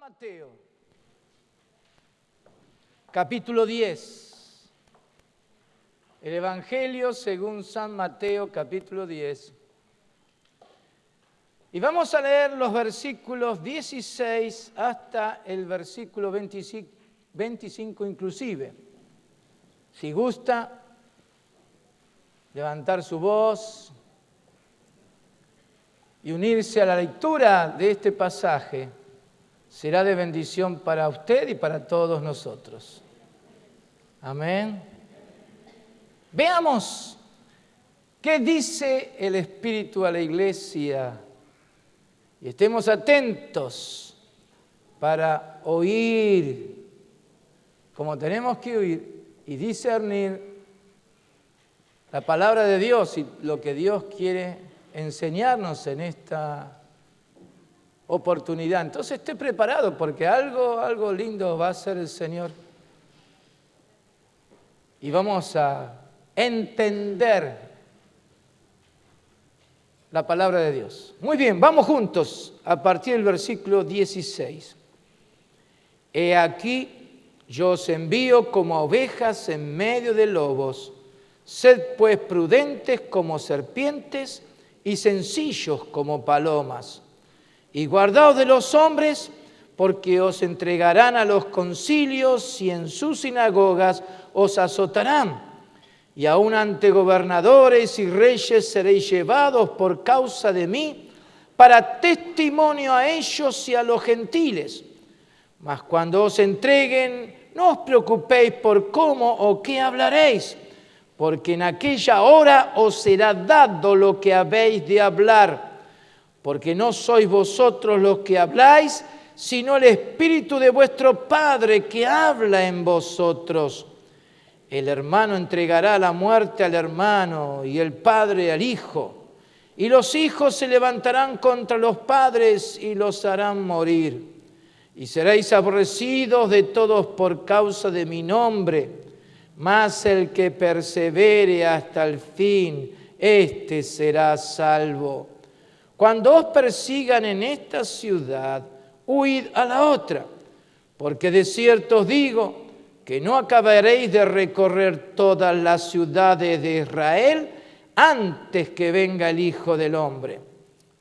Mateo, capítulo 10. El Evangelio según San Mateo, capítulo 10. Y vamos a leer los versículos 16 hasta el versículo 25 inclusive. Si gusta levantar su voz y unirse a la lectura de este pasaje, será de bendición para usted y para todos nosotros. Amén. Veamos qué dice el Espíritu a la iglesia y estemos atentos para oír como tenemos que oír y discernir la palabra de Dios y lo que Dios quiere enseñarnos en esta oportunidad. Entonces esté preparado porque algo lindo va a hacer el Señor. Y vamos a entender la palabra de Dios. Muy bien, vamos juntos a partir del versículo 16. He aquí, yo os envío como ovejas en medio de lobos. Sed pues prudentes como serpientes y sencillos como palomas. Y guardaos de los hombres, porque os entregarán a los concilios y en sus sinagogas os azotarán. Y aun ante gobernadores y reyes seréis llevados por causa de mí, para testimonio a ellos y a los gentiles. Mas cuando os entreguen, no os preocupéis por cómo o qué hablaréis, porque en aquella hora os será dado lo que habéis de hablar. Porque no sois vosotros los que habláis, sino el Espíritu de vuestro Padre que habla en vosotros. El hermano entregará la muerte al hermano y el padre al hijo. Y los hijos se levantarán contra los padres y los harán morir. Y seréis aborrecidos de todos por causa de mi nombre. Mas el que persevere hasta el fin, éste será salvo. Cuando os persigan en esta ciudad, huid a la otra, porque de cierto os digo que no acabaréis de recorrer todas las ciudades de Israel antes que venga el Hijo del Hombre.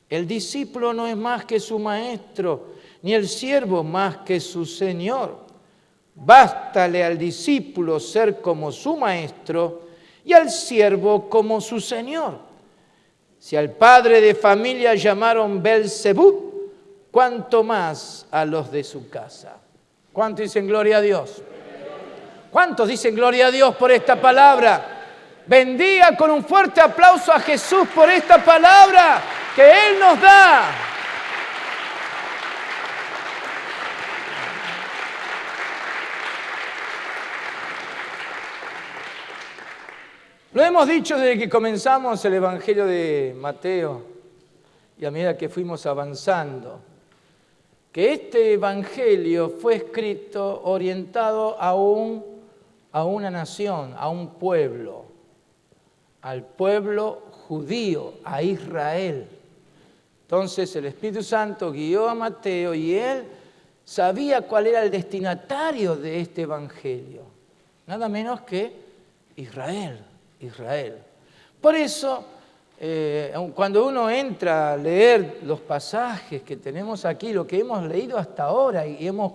El discípulo no es más que su maestro, ni el siervo más que su señor. Bástale al discípulo ser como su maestro y al siervo como su señor. Si al padre de familia llamaron Belzebú, cuánto más a los de su casa. ¿Cuántos dicen gloria a Dios? ¿Cuántos dicen gloria a Dios por esta palabra? Bendiga con un fuerte aplauso a Jesús por esta palabra que Él nos da. Lo hemos dicho desde que comenzamos el Evangelio de Mateo y a medida que fuimos avanzando, que este Evangelio fue escrito orientado a una nación, a un pueblo, al pueblo judío, a Israel. Entonces el Espíritu Santo guió a Mateo y él sabía cuál era el destinatario de este Evangelio, nada menos que Israel. Por eso, cuando uno entra a leer los pasajes que tenemos aquí, lo que hemos leído hasta ahora y hemos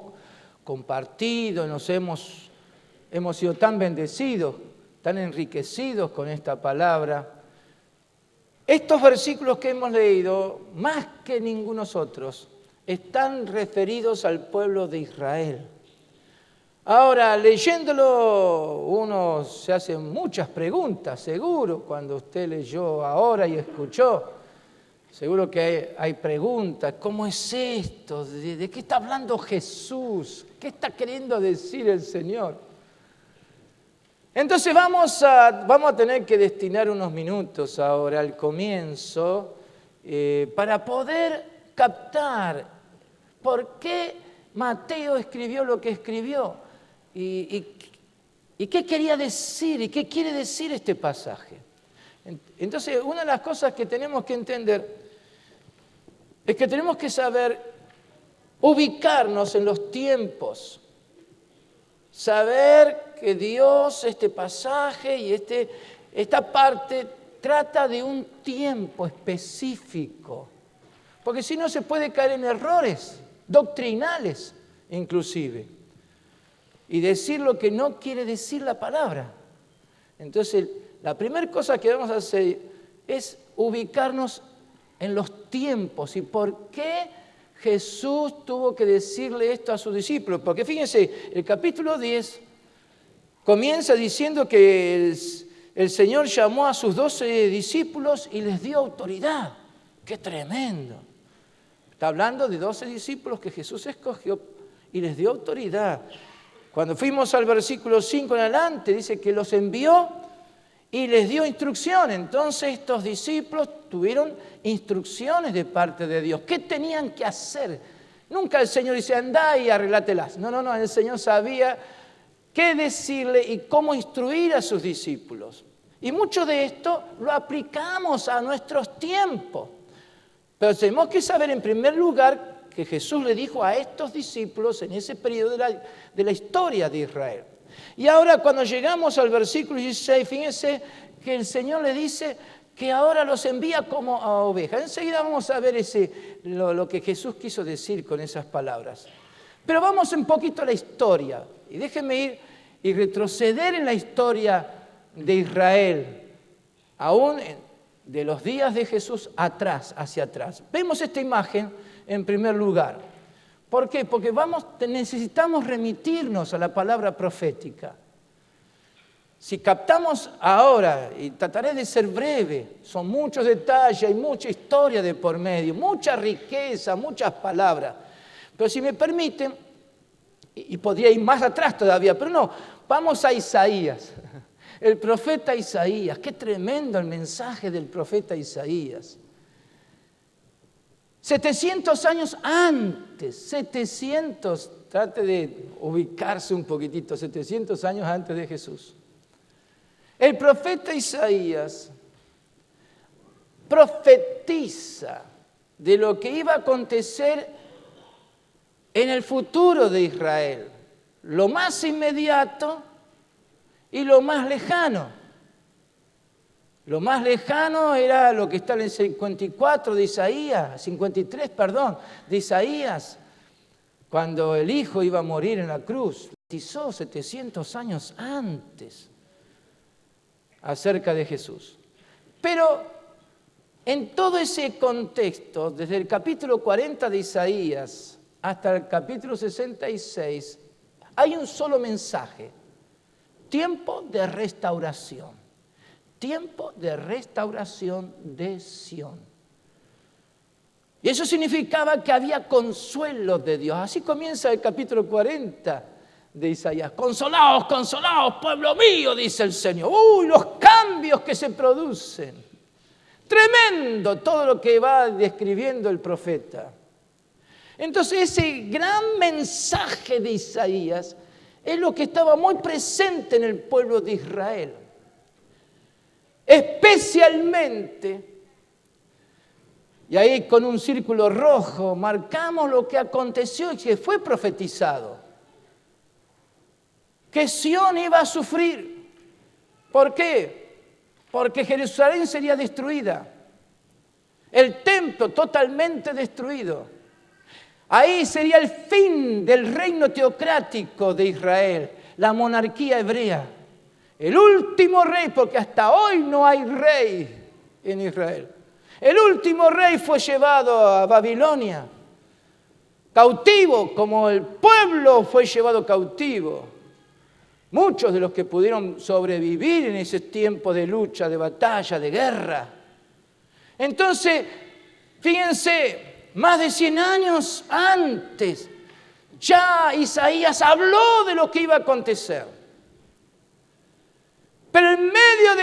compartido, hemos sido tan bendecidos, tan enriquecidos con esta palabra, estos versículos que hemos leído, más que ningunos otros, están referidos al pueblo de Israel. Ahora, leyéndolo, uno se hace muchas preguntas, seguro, cuando usted leyó ahora y escuchó, seguro que hay preguntas, ¿cómo es esto? ¿De qué está hablando Jesús? ¿Qué está queriendo decir el Señor? Entonces vamos a tener que destinar unos minutos ahora al comienzo para poder captar por qué Mateo escribió lo que escribió. ¿Y qué quería decir? ¿Y qué quiere decir este pasaje? Entonces, una de las cosas que tenemos que entender es que tenemos que saber ubicarnos en los tiempos, saber que Dios, este pasaje y esta parte trata de un tiempo específico, porque si no se puede caer en errores doctrinales inclusive, y decir lo que no quiere decir la palabra. Entonces, la primera cosa que vamos a hacer es ubicarnos en los tiempos y por qué Jesús tuvo que decirle esto a sus discípulos. Porque fíjense, el capítulo 10 comienza diciendo que el Señor llamó a sus 12 discípulos y les dio autoridad. ¡Qué tremendo! Está hablando de 12 discípulos que Jesús escogió y les dio autoridad. Cuando fuimos al versículo 5 en adelante, dice que los envió y les dio instrucción. Entonces estos discípulos tuvieron instrucciones de parte de Dios. ¿Qué tenían que hacer? Nunca el Señor dice, andá y arreglátelas. No, el Señor sabía qué decirle y cómo instruir a sus discípulos. Y mucho de esto lo aplicamos a nuestros tiempos. Pero tenemos que saber en primer lugar que Jesús le dijo a estos discípulos en ese periodo de la historia de Israel. Y ahora cuando llegamos al versículo 16, fíjense que el Señor le dice que ahora los envía como a ovejas. Enseguida vamos a ver lo que Jesús quiso decir con esas palabras. Pero vamos un poquito a la historia. Y déjenme ir y retroceder en la historia de Israel, aún de los días de Jesús hacia atrás. Vemos esta imagen en primer lugar. ¿Por qué? Porque necesitamos remitirnos a la palabra profética. Si captamos ahora, y trataré de ser breve, son muchos detalles, hay mucha historia de por medio, mucha riqueza, muchas palabras. Pero si me permiten, y podría ir más atrás todavía, pero no, vamos a Isaías. El profeta Isaías, qué tremendo el mensaje del profeta Isaías. 700 años antes, trate de ubicarse un poquitito, 700 años antes de Jesús. El profeta Isaías profetiza de lo que iba a acontecer en el futuro de Israel, lo más inmediato y lo más lejano. Lo más lejano era lo que está en el 53 de Isaías, cuando el Hijo iba a morir en la cruz. Profetizó 700 años antes acerca de Jesús. Pero en todo ese contexto, desde el capítulo 40 de Isaías hasta el capítulo 66, hay un solo mensaje: tiempo de restauración. Tiempo de restauración de Sión. Y eso significaba que había consuelo de Dios. Así comienza el capítulo 40 de Isaías. Consolaos, consolaos, pueblo mío, dice el Señor. ¡Uy, los cambios que se producen! Tremendo todo lo que va describiendo el profeta. Entonces ese gran mensaje de Isaías es lo que estaba muy presente en el pueblo de Israel. Especialmente, y ahí con un círculo rojo marcamos lo que aconteció y que fue profetizado. Que Sión iba a sufrir. ¿Por qué? Porque Jerusalén sería destruida. El templo totalmente destruido. Ahí sería el fin del reino teocrático de Israel, la monarquía hebrea. El último rey, porque hasta hoy no hay rey en Israel. El último rey fue llevado a Babilonia, cautivo, como el pueblo fue llevado cautivo. Muchos de los que pudieron sobrevivir en ese tiempo de lucha, de batalla, de guerra. Entonces, fíjense, más de 100 años antes, ya Isaías habló de lo que iba a acontecer. Pero en medio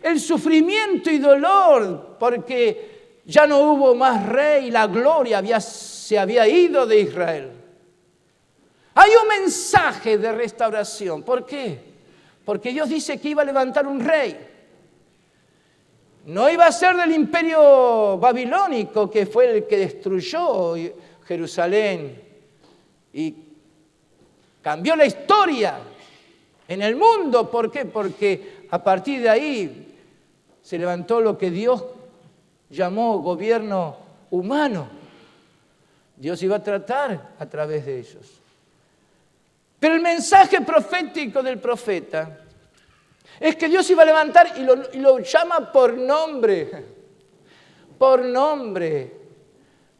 del sufrimiento y dolor, porque ya no hubo más rey, la gloria se había ido de Israel. Hay un mensaje de restauración. ¿Por qué? Porque Dios dice que iba a levantar un rey. No iba a ser del imperio babilónico, que fue el que destruyó Jerusalén Y cambió la historia en el mundo. ¿Por qué? Porque a partir de ahí se levantó lo que Dios llamó gobierno humano. Dios iba a tratar a través de ellos. Pero el mensaje profético del profeta es que Dios iba a levantar y lo llama por nombre. Por nombre.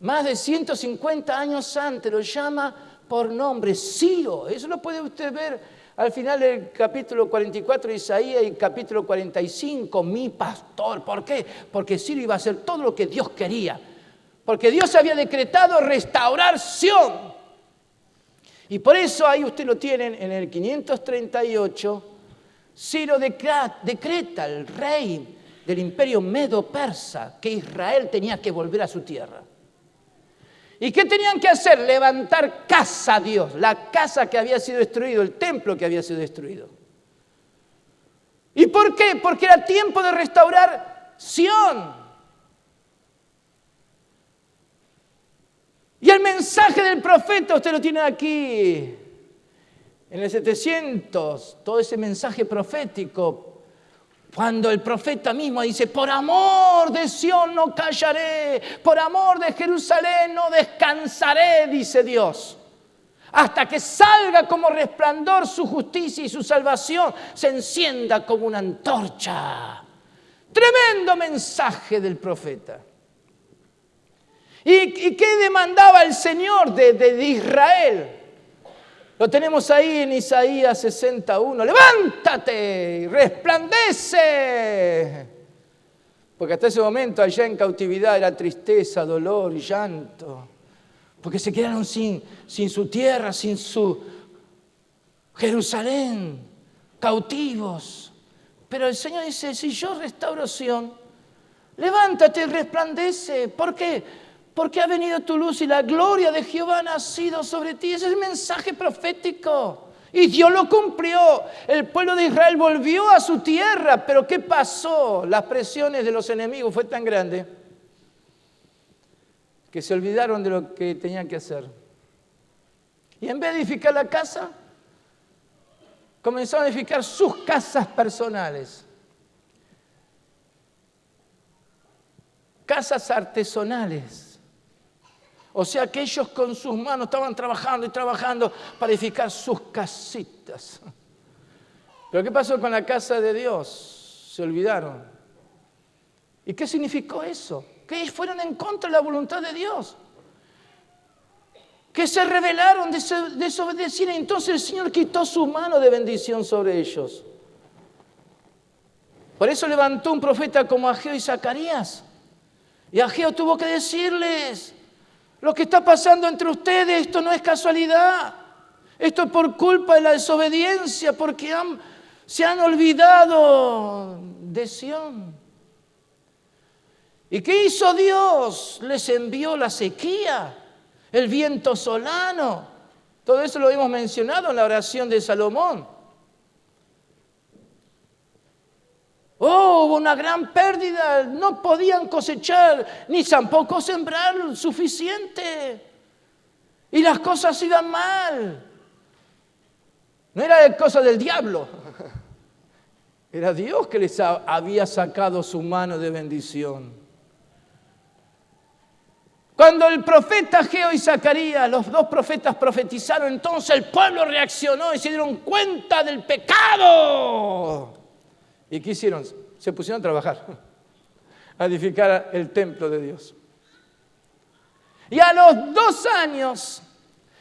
Más de 150 años antes lo llama por nombre, Ciro. Eso lo puede usted ver al final del capítulo 44 de Isaías y capítulo 45, mi pastor. ¿Por qué? Porque Ciro iba a hacer todo lo que Dios quería. Porque Dios había decretado restaurar Sión. Y por eso ahí usted lo tienen en el 538, Ciro decreta, el rey del imperio medo-persa, que Israel tenía que volver a su tierra. ¿Y qué tenían que hacer? Levantar casa a Dios, la casa que había sido destruida, el templo que había sido destruido. ¿Y por qué? Porque era tiempo de restaurar Sión. Y el mensaje del profeta, usted lo tiene aquí, en el 700, todo ese mensaje profético, cuando el profeta mismo dice, por amor de Sión no callaré, por amor de Jerusalén no descansaré, dice Dios, hasta que salga como resplandor su justicia y su salvación, se encienda como una antorcha. Tremendo mensaje del profeta. ¿Y qué demandaba el Señor de Israel? Lo tenemos ahí en Isaías 61. ¡Levántate! ¡Resplandece! Porque hasta ese momento allá en cautividad era tristeza, dolor y llanto. Porque se quedaron sin su tierra, sin su Jerusalén, cautivos. Pero el Señor dice, si yo restauro Sión, levántate y resplandece. ¿Por qué? Porque ha venido tu luz y la gloria de Jehová ha nacido sobre ti. Ese es el mensaje profético. Y Dios lo cumplió. El pueblo de Israel volvió a su tierra. Pero ¿qué pasó? Las presiones de los enemigos fue tan grande que se olvidaron de lo que tenían que hacer. Y en vez de edificar la casa, comenzaron a edificar sus casas personales. Casas artesanales. O sea que ellos con sus manos estaban trabajando y trabajando para edificar sus casitas. Pero ¿qué pasó con la casa de Dios? Se olvidaron. ¿Y qué significó eso? Que fueron en contra de la voluntad de Dios. Que se rebelaron, desobedecieron. Entonces el Señor quitó su mano de bendición sobre ellos. Por eso levantó un profeta como Ageo y Zacarías. Y Ageo tuvo que decirles, lo que está pasando entre ustedes, esto no es casualidad. Esto es por culpa de la desobediencia, porque se han olvidado de Sión. ¿Y qué hizo Dios? Les envió la sequía, el viento solano. Todo eso lo hemos mencionado en la oración de Salomón. Oh, hubo una gran pérdida, no podían cosechar, ni tampoco sembrar suficiente. Y las cosas iban mal. No era cosa del diablo. Era Dios que les había sacado su mano de bendición. Cuando el profeta Ageo y Zacarías, los dos profetas profetizaron, entonces el pueblo reaccionó y se dieron cuenta del pecado. ¿Y qué hicieron? Se pusieron a trabajar, a edificar el templo de Dios. Y a los 2 años,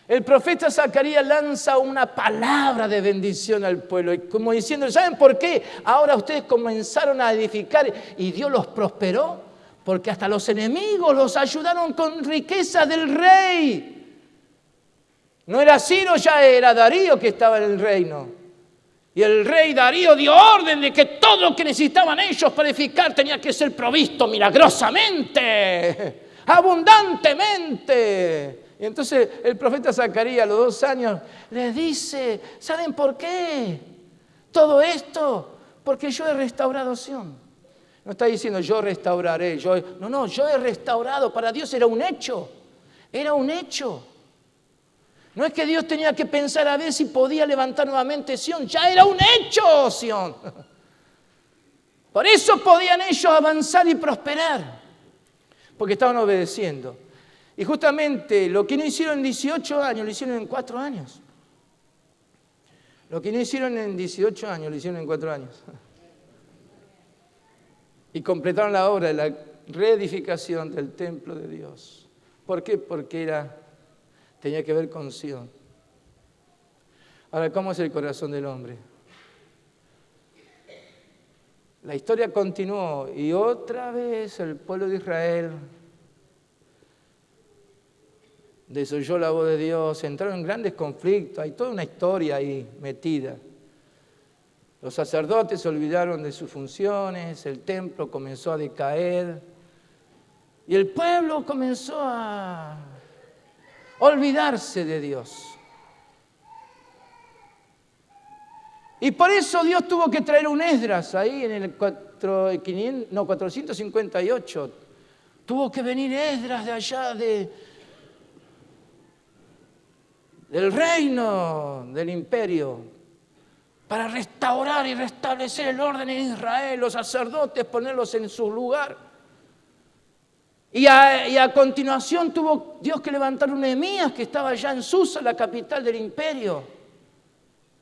el profeta Zacarías lanza una palabra de bendición al pueblo. Y como diciendo, ¿saben por qué? Ahora ustedes comenzaron a edificar y Dios los prosperó. Porque hasta los enemigos los ayudaron con riqueza del rey. No era Ciro, ya era Darío que estaba en el reino. Y el rey Darío dio orden de que todo lo que necesitaban ellos para edificar tenía que ser provisto milagrosamente, abundantemente. Y entonces el profeta Zacarías a los 2 años les dice, ¿saben por qué? Todo esto, porque yo he restaurado Sión. No está diciendo yo restauraré, yo he restaurado. Para Dios era un hecho, era un hecho. No es que Dios tenía que pensar a ver si podía levantar nuevamente Sión, ya era un hecho Sión. Por eso podían ellos avanzar y prosperar, porque estaban obedeciendo. Y justamente lo que no hicieron en 18 años, lo hicieron en 4 años. Lo que no hicieron en 18 años, lo hicieron en 4 años. Y completaron la obra de la reedificación del templo de Dios. ¿Por qué? Porque tenía que ver con Sión. Ahora, ¿cómo es el corazón del hombre? La historia continuó y otra vez el pueblo de Israel desoyó la voz de Dios, entraron en grandes conflictos, hay toda una historia ahí metida. Los sacerdotes se olvidaron de sus funciones, el templo comenzó a decaer y el pueblo comenzó a olvidarse de Dios. Y por eso Dios tuvo que traer un Esdras ahí en el 458. Tuvo que venir Esdras de allá del reino, del imperio, para restaurar y restablecer el orden en Israel, los sacerdotes ponerlos en su lugar. Y a continuación tuvo Dios que levantar un Nehemías que estaba allá en Susa, la capital del imperio,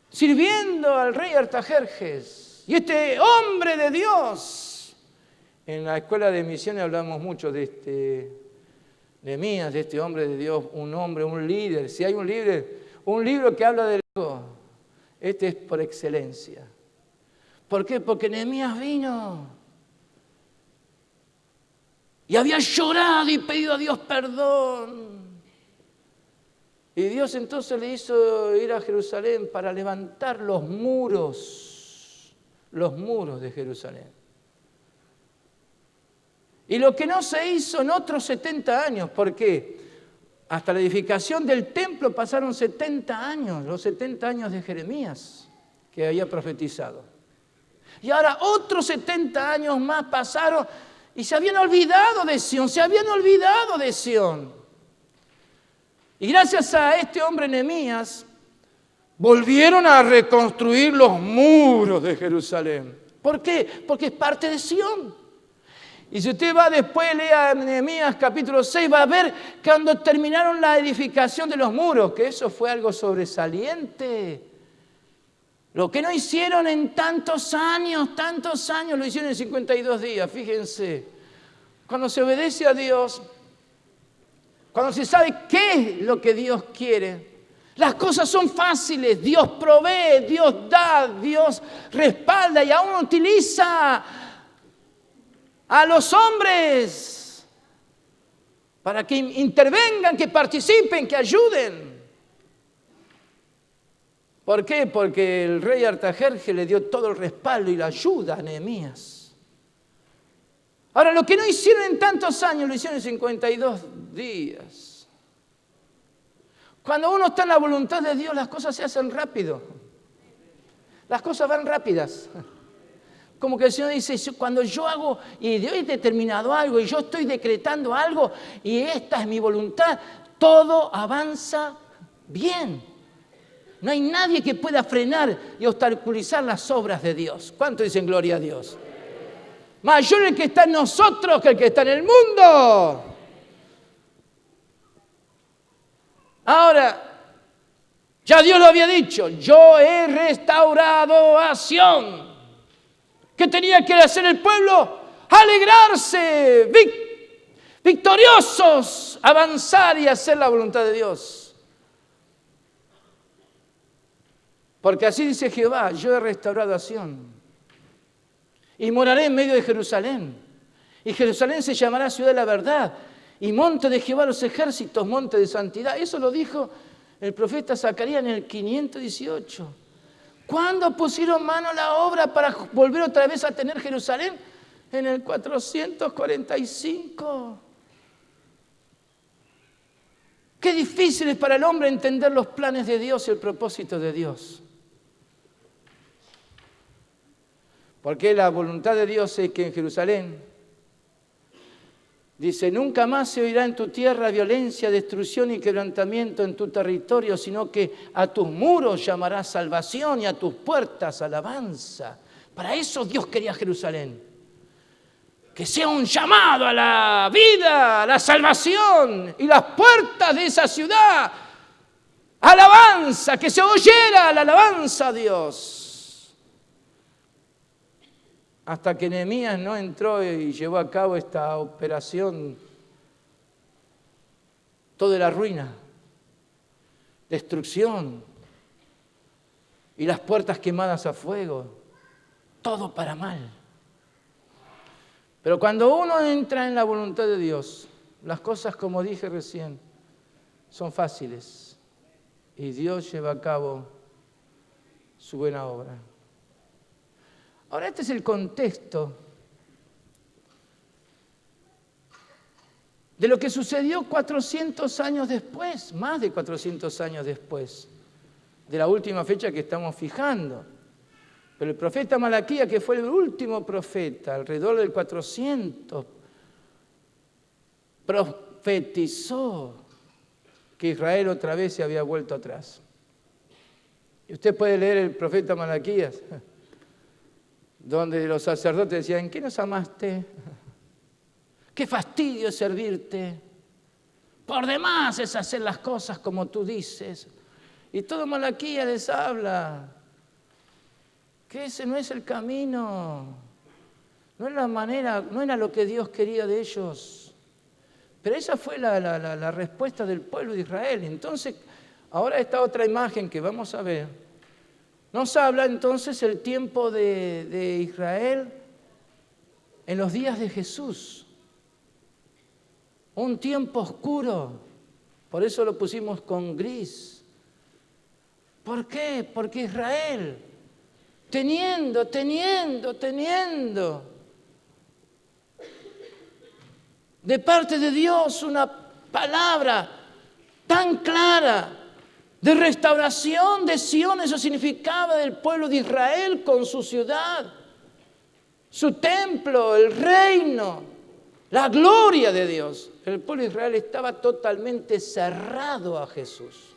sirviendo al rey Artajerjes. Y este hombre de Dios, en la escuela de misiones hablamos mucho de Nehemías, de este hombre de Dios, un hombre, un líder. Si hay un libro que habla de Dios, este es por excelencia. ¿Por qué? Porque Nehemías vino y había llorado y pedido a Dios perdón. Y Dios entonces le hizo ir a Jerusalén para levantar los muros de Jerusalén. Y lo que no se hizo en otros 70 años, porque hasta la edificación del templo pasaron 70 años, los 70 años de Jeremías, que había profetizado. Y ahora otros 70 años más pasaron y se habían olvidado de Sión. Y gracias a este hombre Nehemías, volvieron a reconstruir los muros de Jerusalén. ¿Por qué? Porque es parte de Sión. Y si usted va después, lea Nehemías capítulo 6, va a ver que cuando terminaron la edificación de los muros, que eso fue algo sobresaliente. Lo que no hicieron en tantos años, lo hicieron en 52 días, fíjense. Cuando se obedece a Dios, cuando se sabe qué es lo que Dios quiere, las cosas son fáciles. Dios provee, Dios da, Dios respalda y aún utiliza a los hombres para que intervengan, que participen, que ayuden. ¿Por qué? Porque el rey Artajerjes le dio todo el respaldo y la ayuda a Nehemías. Ahora, lo que no hicieron en tantos años, lo hicieron en 52 días. Cuando uno está en la voluntad de Dios, las cosas se hacen rápido. Las cosas van rápidas. Como que el Señor dice, cuando yo hago, y Dios ha determinado algo, y yo estoy decretando algo, y esta es mi voluntad, todo avanza bien. No hay nadie que pueda frenar y obstaculizar las obras de Dios. ¿Cuánto dicen gloria a Dios? Mayor el que está en nosotros que el que está en el mundo. Ahora, ya Dios lo había dicho, yo he restaurado a Sión. ¿Qué tenía que hacer el pueblo? Alegrarse, victoriosos, avanzar y hacer la voluntad de Dios. Porque así dice Jehová, yo he restaurado a Sión. Y moraré en medio de Jerusalén. Y Jerusalén se llamará ciudad de la verdad. Y monte de Jehová los ejércitos, monte de santidad. Eso lo dijo el profeta Zacarías en el 518. ¿Cuándo pusieron mano a la obra para volver otra vez a tener Jerusalén? En el 445. Qué difícil es para el hombre entender los planes de Dios y el propósito de Dios. Porque la voluntad de Dios es que en Jerusalén Dice, nunca más se oirá en tu tierra violencia, destrucción y quebrantamiento en tu territorio, sino que a tus muros llamarás salvación y a tus puertas alabanza. Para eso Dios quería Jerusalén. Que sea un llamado a la vida, a la salvación y las puertas de esa ciudad. Alabanza, que se oyera la alabanza a Dios. Hasta que Nehemías no entró y llevó a cabo esta operación, toda la ruina, destrucción y las puertas quemadas a fuego, todo para mal. Pero cuando uno entra en la voluntad de Dios, las cosas, como dije recién, son fáciles y Dios lleva a cabo su buena obra. Ahora, este es el contexto de lo que sucedió 400 años después, más de 400 años después de la última fecha que estamos fijando. Pero el profeta Malaquías, que fue el último profeta, alrededor del 400, profetizó que Israel otra vez se había vuelto atrás. Y usted puede leer el profeta Malaquías, donde los sacerdotes decían, ¿en qué nos amaste? ¡Qué fastidio es servirte! Por demás es hacer las cosas como tú dices. Y todo Malaquías les habla que ese no es el camino, no es la manera, no era lo que Dios quería de ellos. Pero esa fue la respuesta del pueblo de Israel. Entonces, ahora esta otra imagen que vamos a ver, nos habla entonces el tiempo de Israel en los días de Jesús. Un tiempo oscuro, por eso lo pusimos con gris. ¿Por qué? Porque Israel, teniendo de parte de Dios una palabra tan clara de restauración de Sión, eso significaba del pueblo de Israel con su ciudad, su templo, el reino, la gloria de Dios. El pueblo de Israel estaba totalmente cerrado a Jesús.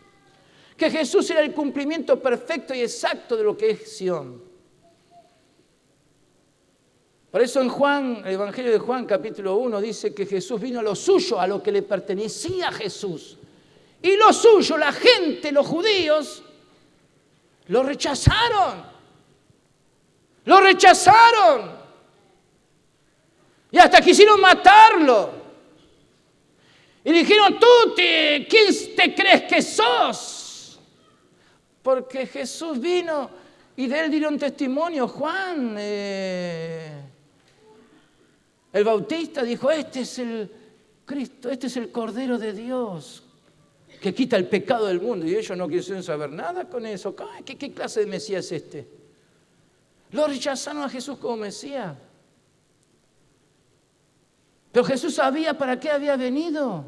Que Jesús era el cumplimiento perfecto y exacto de lo que es Sión. Por eso en Juan, el Evangelio de Juan, capítulo 1, dice que Jesús vino a lo suyo, a lo que le pertenecía a Jesús. Y lo suyo, la gente, los judíos, lo rechazaron. Lo rechazaron. Y hasta quisieron matarlo. Y dijeron, ¿quién te crees que sos? Porque Jesús vino y de él dieron testimonio. Juan, el Bautista, dijo, este es el Cristo, este es el Cordero de Dios que quita el pecado del mundo. Y ellos no quisieron saber nada con eso. ¿Qué clase de Mesías es este? Lo rechazaron a Jesús como Mesías. Pero Jesús sabía para qué había venido.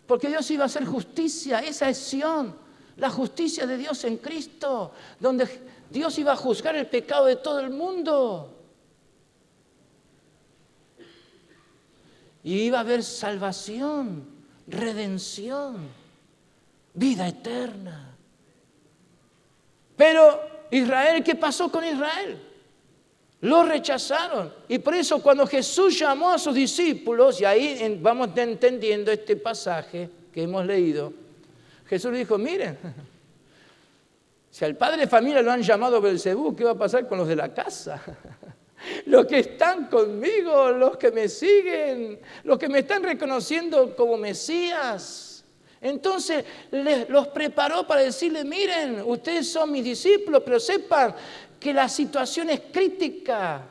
Porque Dios iba a hacer justicia. Esa es Sión, la justicia de Dios en Cristo, donde Dios iba a juzgar el pecado de todo el mundo. Y iba a haber salvación, redención, vida eterna. Pero Israel, ¿qué pasó con Israel? Lo rechazaron. Y por eso cuando Jesús llamó a sus discípulos, y ahí vamos entendiendo este pasaje que hemos leído, Jesús dijo, miren, si al padre de familia lo han llamado Belcebú, ¿qué va a pasar con los de la casa? Los que están conmigo, los que me siguen, los que me están reconociendo como Mesías. Entonces los preparó para decirle, miren, ustedes son mis discípulos, pero sepan que la situación es crítica,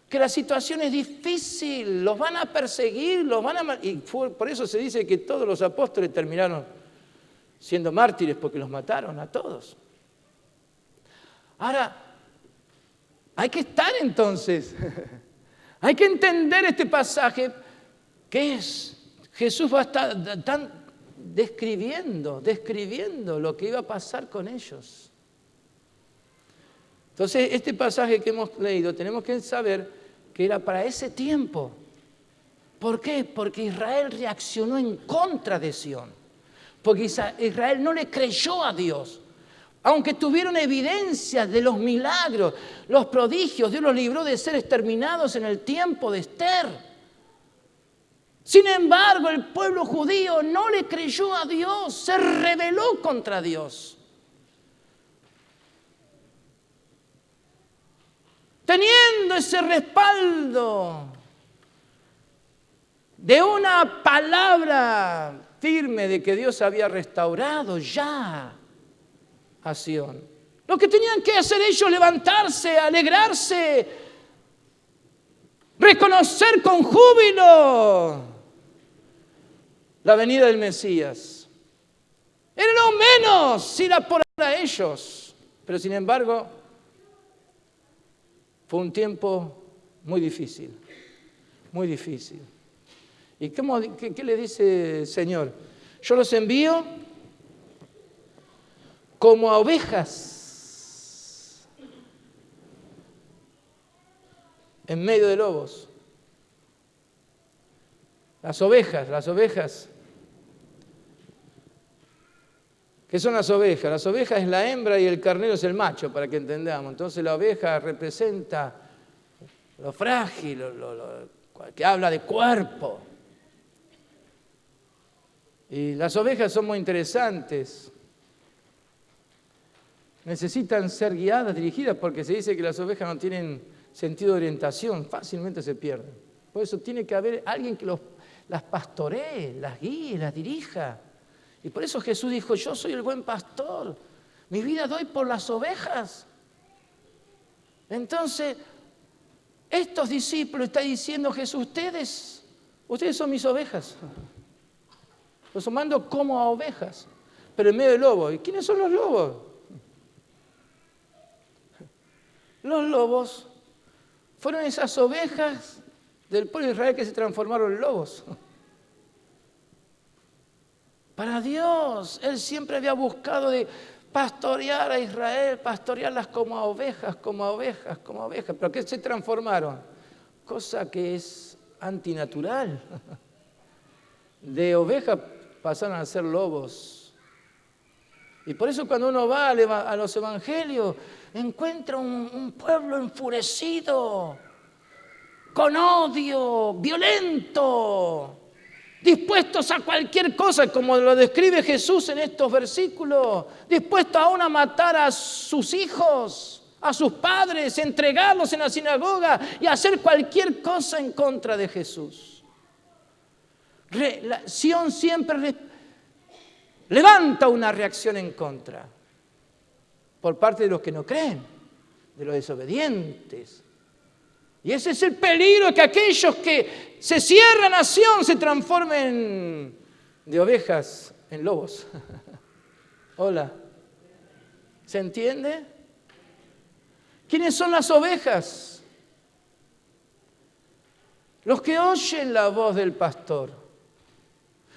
que la situación es difícil, los van a perseguir, y por eso se dice que todos los apóstoles terminaron siendo mártires porque los mataron a todos. Ahora, hay que estar entonces, hay que entender este pasaje que es, Jesús va a estar describiendo lo que iba a pasar con ellos. Entonces, este pasaje que hemos leído, tenemos que saber que era para ese tiempo, ¿Por qué? Porque Israel reaccionó en contra de Sión. Porque Israel no le creyó a Dios. Aunque tuvieron evidencias de los milagros, los prodigios, Dios los libró de ser exterminados en el tiempo de Esther. Sin embargo, el pueblo judío no le creyó a Dios, se rebeló contra Dios. Teniendo ese respaldo de una palabra firme de que Dios había restaurado ya a Sión. Lo que tenían que hacer ellos, levantarse, alegrarse, reconocer con júbilo la venida del Mesías. Era lo menos ir a por a ellos. Pero sin embargo, fue un tiempo muy difícil, muy difícil. ¿Y qué le dice el Señor? Yo los envío como a ovejas en medio de lobos. Las ovejas. ¿Qué son las ovejas? Las ovejas es la hembra y el carnero es el macho, para que entendamos. Entonces la oveja representa lo frágil, lo que habla de cuerpo. Y las ovejas son muy interesantes. Necesitan ser guiadas, dirigidas, porque se dice que las ovejas no tienen sentido de orientación, fácilmente se pierden. Por eso tiene que haber alguien que las pastoree, las guíe, las dirija. Y por eso Jesús dijo, yo soy el buen pastor, mi vida doy por las ovejas. Entonces, estos discípulos, está diciendo Jesús, ustedes son mis ovejas. Los mando como a ovejas, pero en medio de lobos. ¿Y quiénes son los lobos? Los lobos fueron esas ovejas del pueblo de Israel que se transformaron en lobos. Para Dios, Él siempre había buscado de pastorear a Israel, pastorearlas como a ovejas, como a ovejas, como a ovejas. ¿Pero qué se transformaron? Cosa que es antinatural. De ovejas pasaron a ser lobos. Y por eso cuando uno va a los evangelios, encuentra un pueblo enfurecido, con odio, violento, dispuestos a cualquier cosa, como lo describe Jesús en estos versículos, dispuestos aún a matar a sus hijos, a sus padres, entregarlos en la sinagoga y hacer cualquier cosa en contra de Jesús. Sión siempre levanta una reacción en contra por parte de los que no creen, de los desobedientes. Y ese es el peligro, que aquellos que se cierran a Sión se transformen de ovejas en lobos. Hola. ¿Se entiende? ¿Quiénes son las ovejas? Los que oyen la voz del pastor.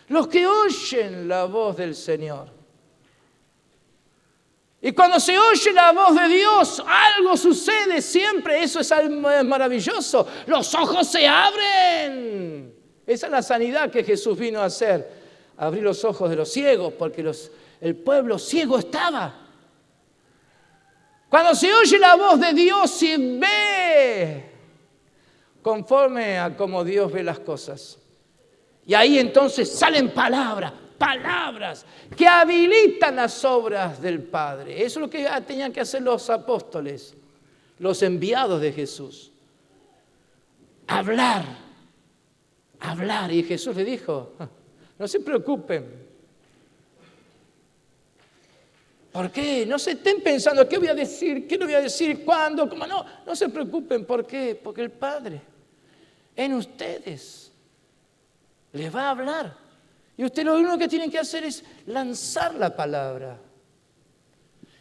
Los que oyen la voz del Señor. Y cuando se oye la voz de Dios, algo sucede siempre. Eso es maravilloso. Los ojos se abren. Esa es la sanidad que Jesús vino a hacer. Abrir los ojos de los ciegos, porque el pueblo ciego estaba. Cuando se oye la voz de Dios, se ve conforme a cómo Dios ve las cosas. Y ahí entonces salen palabras que habilitan las obras del Padre. Eso es lo que tenían que hacer los apóstoles, los enviados de Jesús. Hablar. Y Jesús le dijo, no se preocupen. ¿Por qué? No se estén pensando qué voy a decir, qué no voy a decir, cuándo, cómo. No se preocupen. ¿Por qué? Porque el Padre en ustedes les va a hablar. Y usted lo único que tienen que hacer es lanzar la palabra.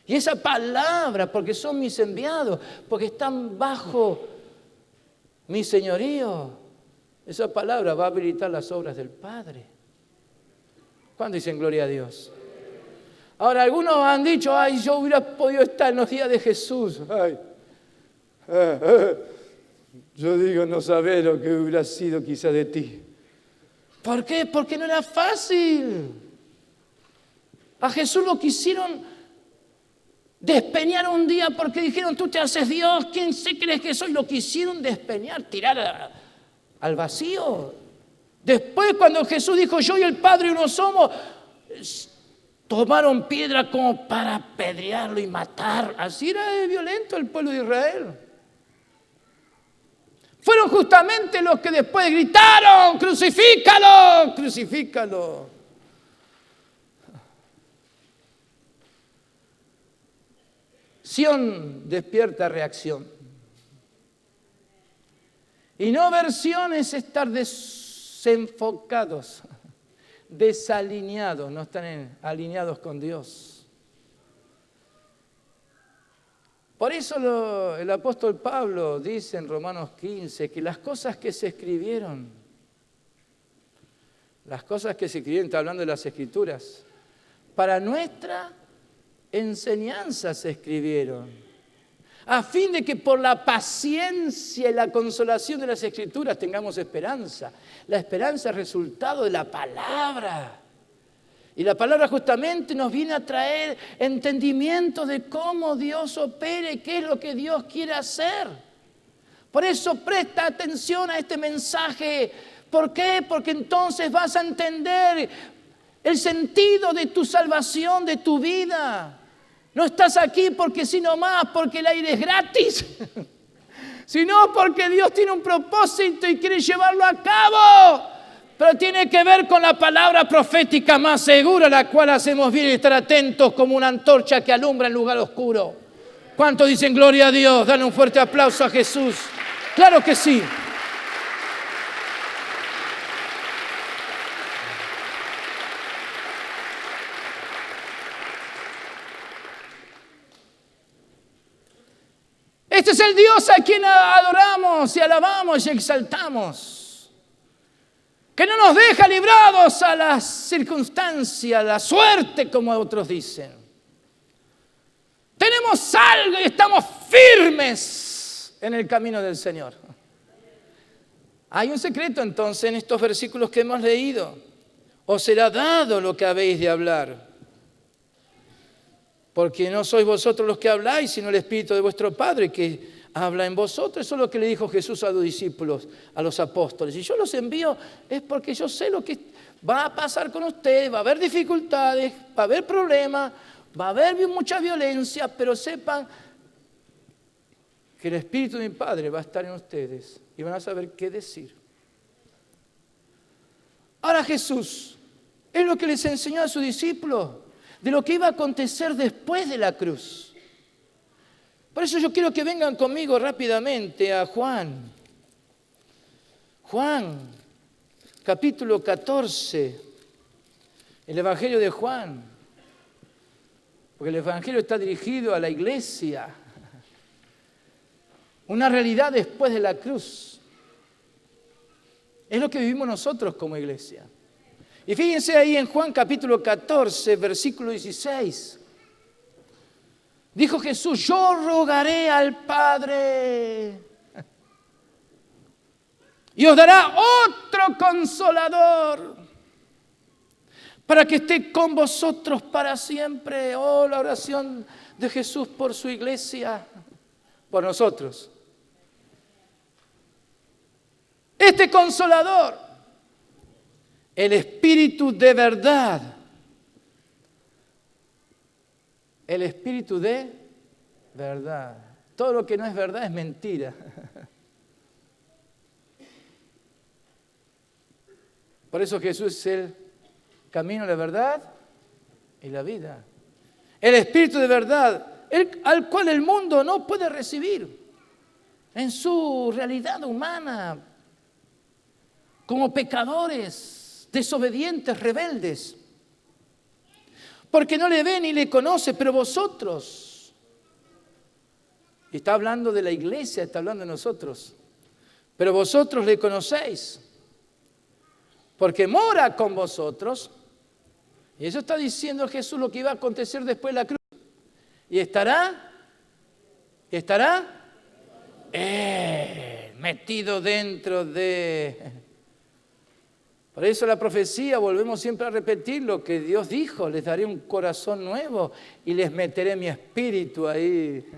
Y esa palabra, porque son mis enviados, porque están bajo mi señorío, esa palabra va a habilitar las obras del Padre. ¿Cuándo dicen gloria a Dios? Ahora, algunos han dicho, ay, yo hubiera podido estar en los días de Jesús. Ay, yo digo, no sabés lo que hubiera sido quizá de ti. ¿Por qué? Porque no era fácil. A Jesús lo quisieron despeñar un día porque dijeron, tú te haces Dios, ¿quién se crees que soy? Lo quisieron despeñar, tirar al vacío. Después, cuando Jesús dijo, yo y el Padre uno somos, tomaron piedra como para apedrearlo y matar. Así era de violento el pueblo de Israel. Fueron justamente los que después gritaron, crucifícalo, crucifícalo. Sion despierta reacción. Y no versión es estar desenfocados, desalineados, no están alineados con Dios. Por eso el apóstol Pablo dice en Romanos 15 que las cosas que se escribieron, está hablando de las Escrituras, para nuestra enseñanza se escribieron, a fin de que por la paciencia y la consolación de las Escrituras tengamos esperanza. La esperanza es resultado de la palabra. Y la palabra justamente nos viene a traer entendimiento de cómo Dios opera y qué es lo que Dios quiere hacer. Por eso presta atención a este mensaje. ¿Por qué? Porque entonces vas a entender el sentido de tu salvación, de tu vida. No estás aquí porque sí nomás, porque el aire es gratis, sino porque Dios tiene un propósito y quiere llevarlo a cabo. Pero tiene que ver con la palabra profética más segura, la cual hacemos bien estar atentos como una antorcha que alumbra en lugar oscuro. ¿Cuántos dicen gloria a Dios? Dale un fuerte aplauso a Jesús. Claro que sí. Este es el Dios a quien adoramos y alabamos y exaltamos. Que no nos deja librados a las circunstancias, a la suerte, como otros dicen. Tenemos algo y estamos firmes en el camino del Señor. Hay un secreto entonces en estos versículos que hemos leído. Os será dado lo que habéis de hablar. Porque no sois vosotros los que habláis, sino el Espíritu de vuestro Padre que habla en vosotros. Eso es lo que le dijo Jesús a los discípulos, a los apóstoles. Y yo los envío es porque yo sé lo que va a pasar con ustedes. Va a haber dificultades, va a haber problemas, va a haber mucha violencia, pero sepan que el Espíritu de mi Padre va a estar en ustedes y van a saber qué decir. Ahora Jesús es lo que les enseñó a sus discípulos de lo que iba a acontecer después de la cruz. Por eso yo quiero que vengan conmigo rápidamente a Juan. Juan, capítulo 14, el Evangelio de Juan. Porque el Evangelio está dirigido a la iglesia. Una realidad después de la cruz. Es lo que vivimos nosotros como iglesia. Y fíjense ahí en Juan capítulo 14, versículo 16. Dijo Jesús, yo rogaré al Padre y os dará otro consolador para que esté con vosotros para siempre. Oh, la oración de Jesús por su iglesia, por nosotros. Este consolador, el Espíritu de verdad, el Espíritu de verdad. Todo lo que no es verdad es mentira. Por eso Jesús es el camino, la verdad y la vida. El Espíritu de verdad, al cual el mundo no puede recibir en su realidad humana, como pecadores, desobedientes, rebeldes. Porque no le ve ni le conoce, pero vosotros, y está hablando de la iglesia, está hablando de nosotros, pero vosotros le conocéis, porque mora con vosotros, y eso está diciendo Jesús lo que iba a acontecer después de la cruz, y estará metido dentro de Por eso la profecía, volvemos siempre a repetir lo que Dios dijo, les daré un corazón nuevo y les meteré mi espíritu ahí.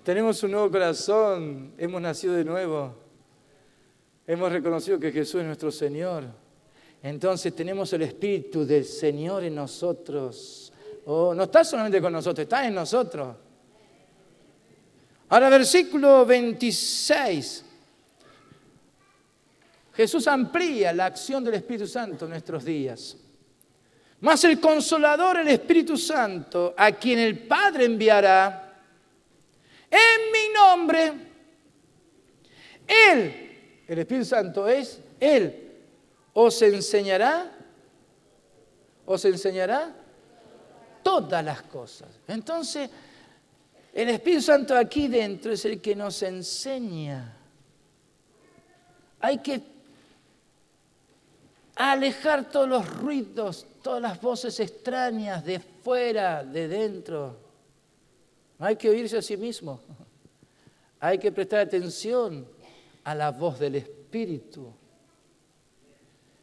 Tenemos un nuevo corazón, hemos nacido de nuevo, hemos reconocido que Jesús es nuestro Señor. Entonces tenemos el espíritu del Señor en nosotros. Oh, no está solamente con nosotros, está en nosotros. Ahora versículo 26. Jesús amplía la acción del Espíritu Santo en nuestros días. Mas el Consolador, el Espíritu Santo, a quien el Padre enviará en mi nombre, Él, el Espíritu Santo es Él, os enseñará todas las cosas. Entonces, el Espíritu Santo aquí dentro es el que nos enseña. Hay que alejar todos los ruidos, todas las voces extrañas de fuera, de dentro. No hay que oírse a sí mismo. Hay que prestar atención a la voz del Espíritu.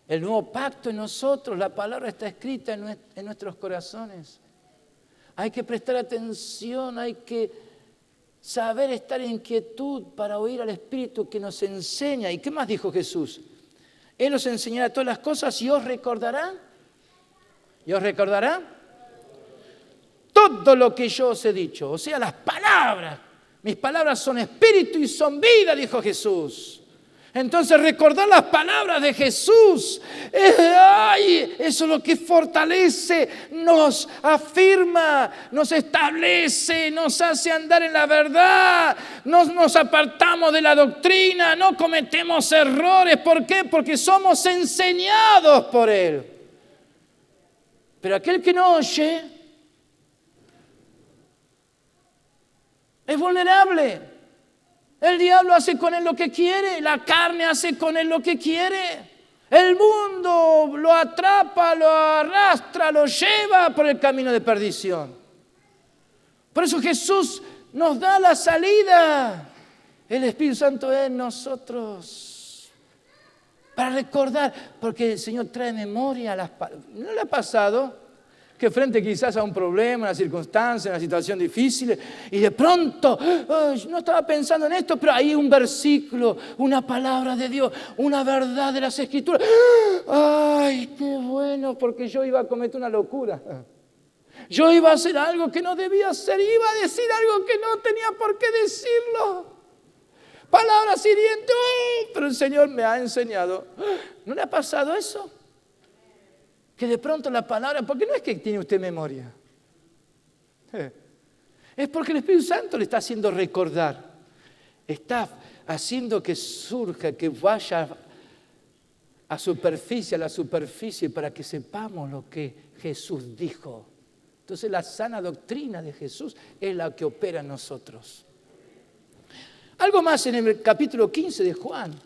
El nuevo pacto en nosotros, la palabra está escrita en nuestros corazones. Hay que prestar atención, hay que saber estar en quietud para oír al Espíritu que nos enseña. ¿Y qué más dijo Jesús? Él os enseñará todas las cosas y os recordará. ¿Y os recordará? Todo lo que yo os he dicho. O sea, las palabras. Mis palabras son espíritu y son vida, dijo Jesús. Entonces recordar las palabras de Jesús, eso es lo que fortalece, nos afirma, nos establece, nos hace andar en la verdad, nos apartamos de la doctrina, no cometemos errores. ¿Por qué? Porque somos enseñados por Él. Pero aquel que no oye es vulnerable. El diablo hace con él lo que quiere, la carne hace con él lo que quiere. El mundo lo atrapa, lo arrastra, lo lleva por el camino de perdición. Por eso Jesús nos da la salida. El Espíritu Santo es en nosotros. Para recordar, porque el Señor trae memoria a las palabras. ¿No le ha pasado que frente quizás a un problema, una circunstancia, una situación difícil, y de pronto, no estaba pensando en esto, pero hay un versículo, una palabra de Dios, una verdad de las Escrituras? ¡Ay, qué bueno! Porque yo iba a cometer una locura. Yo iba a hacer algo que no debía hacer, iba a decir algo que no tenía por qué decirlo. Palabras hirientes, pero el Señor me ha enseñado. ¿No le ha pasado eso? Que de pronto la palabra, porque no es que tiene usted memoria, es porque el Espíritu Santo le está haciendo recordar, está haciendo que surja, que vaya a la superficie para que sepamos lo que Jesús dijo. Entonces la sana doctrina de Jesús es la que opera en nosotros. Algo más en el capítulo 15 de Juan,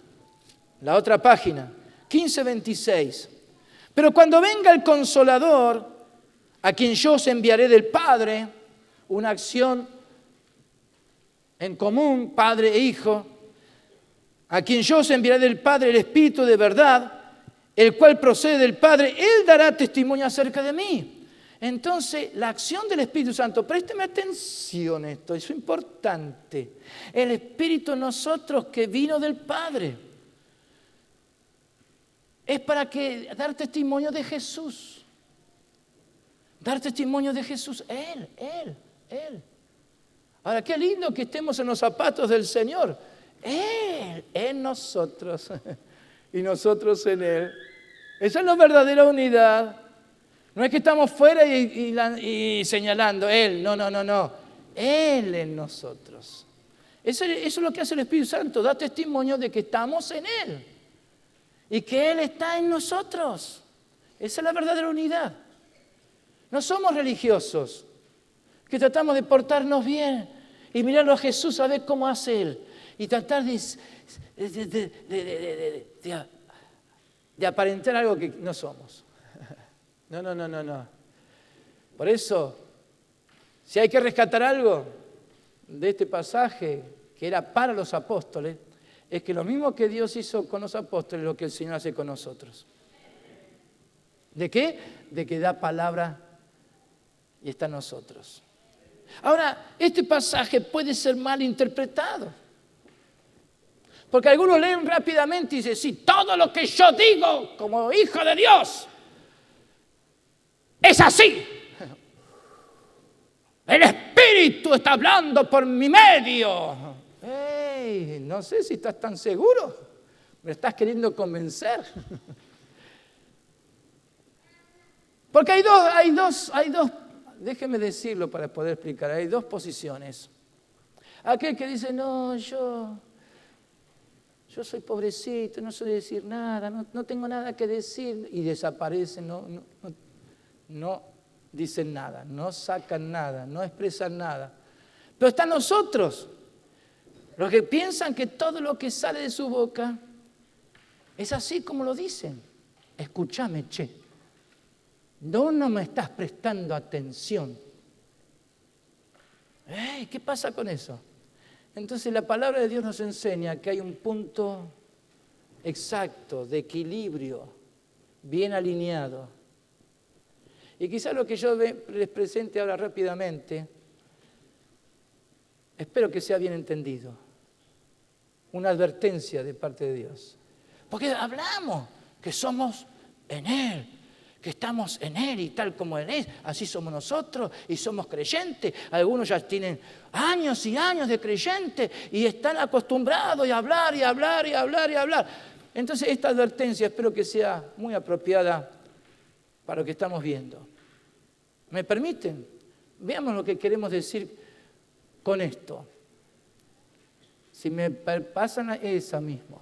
la otra página, 15:26. Pero cuando venga el Consolador, a quien yo os enviaré del Padre, una acción en común, Padre e Hijo, a quien yo os enviaré del Padre el Espíritu de verdad, el cual procede del Padre, Él dará testimonio acerca de mí. Entonces, la acción del Espíritu Santo, présteme atención a esto, eso es importante. El Espíritu en nosotros que vino del Padre. Es para dar testimonio de Jesús. Dar testimonio de Jesús. Él. Ahora, qué lindo que estemos en los zapatos del Señor. Él en nosotros y nosotros en Él. Esa es la verdadera unidad. No es que estamos fuera y señalando Él. No. Él en nosotros. Eso es lo que hace el Espíritu Santo. Da testimonio de que estamos en Él. Y que Él está en nosotros. Esa es la verdadera unidad. No somos religiosos, que tratamos de portarnos bien y mirarlo a Jesús a ver cómo hace Él. Y tratar de aparentar algo que no somos. No. Por eso, si hay que rescatar algo de este pasaje, que era para los apóstoles, es que lo mismo que Dios hizo con los apóstoles, lo que el Señor hace con nosotros. ¿De qué? De que da palabra y está en nosotros. Ahora, este pasaje puede ser mal interpretado. Porque algunos leen rápidamente y dicen, sí, todo lo que yo digo como hijo de Dios es así. El Espíritu está hablando por mi medio. ¡Ey! No sé si estás tan seguro. Me estás queriendo convencer. Porque hay dos, déjeme decirlo para poder explicar, hay dos posiciones. Aquel que dice, no, yo soy pobrecito, no sé decir nada, no tengo nada que decir, y desaparecen, no dicen nada, no sacan nada, no expresan nada. Pero están los otros, los que piensan que todo lo que sale de su boca es así como lo dicen. Escúchame, che, no me estás prestando atención. ¿Qué pasa con eso? Entonces la palabra de Dios nos enseña que hay un punto exacto de equilibrio, bien alineado. Y quizás lo que yo les presente ahora rápidamente, espero que sea bien entendido. Una advertencia de parte de Dios. Porque hablamos que somos en Él, que estamos en Él y tal como Él es, así somos nosotros y somos creyentes. Algunos ya tienen años y años de creyentes y están acostumbrados a hablar y hablar y hablar y hablar. Entonces esta advertencia espero que sea muy apropiada para lo que estamos viendo. ¿Me permiten? Veamos lo que queremos decir con esto. Si me pasan a esa misma.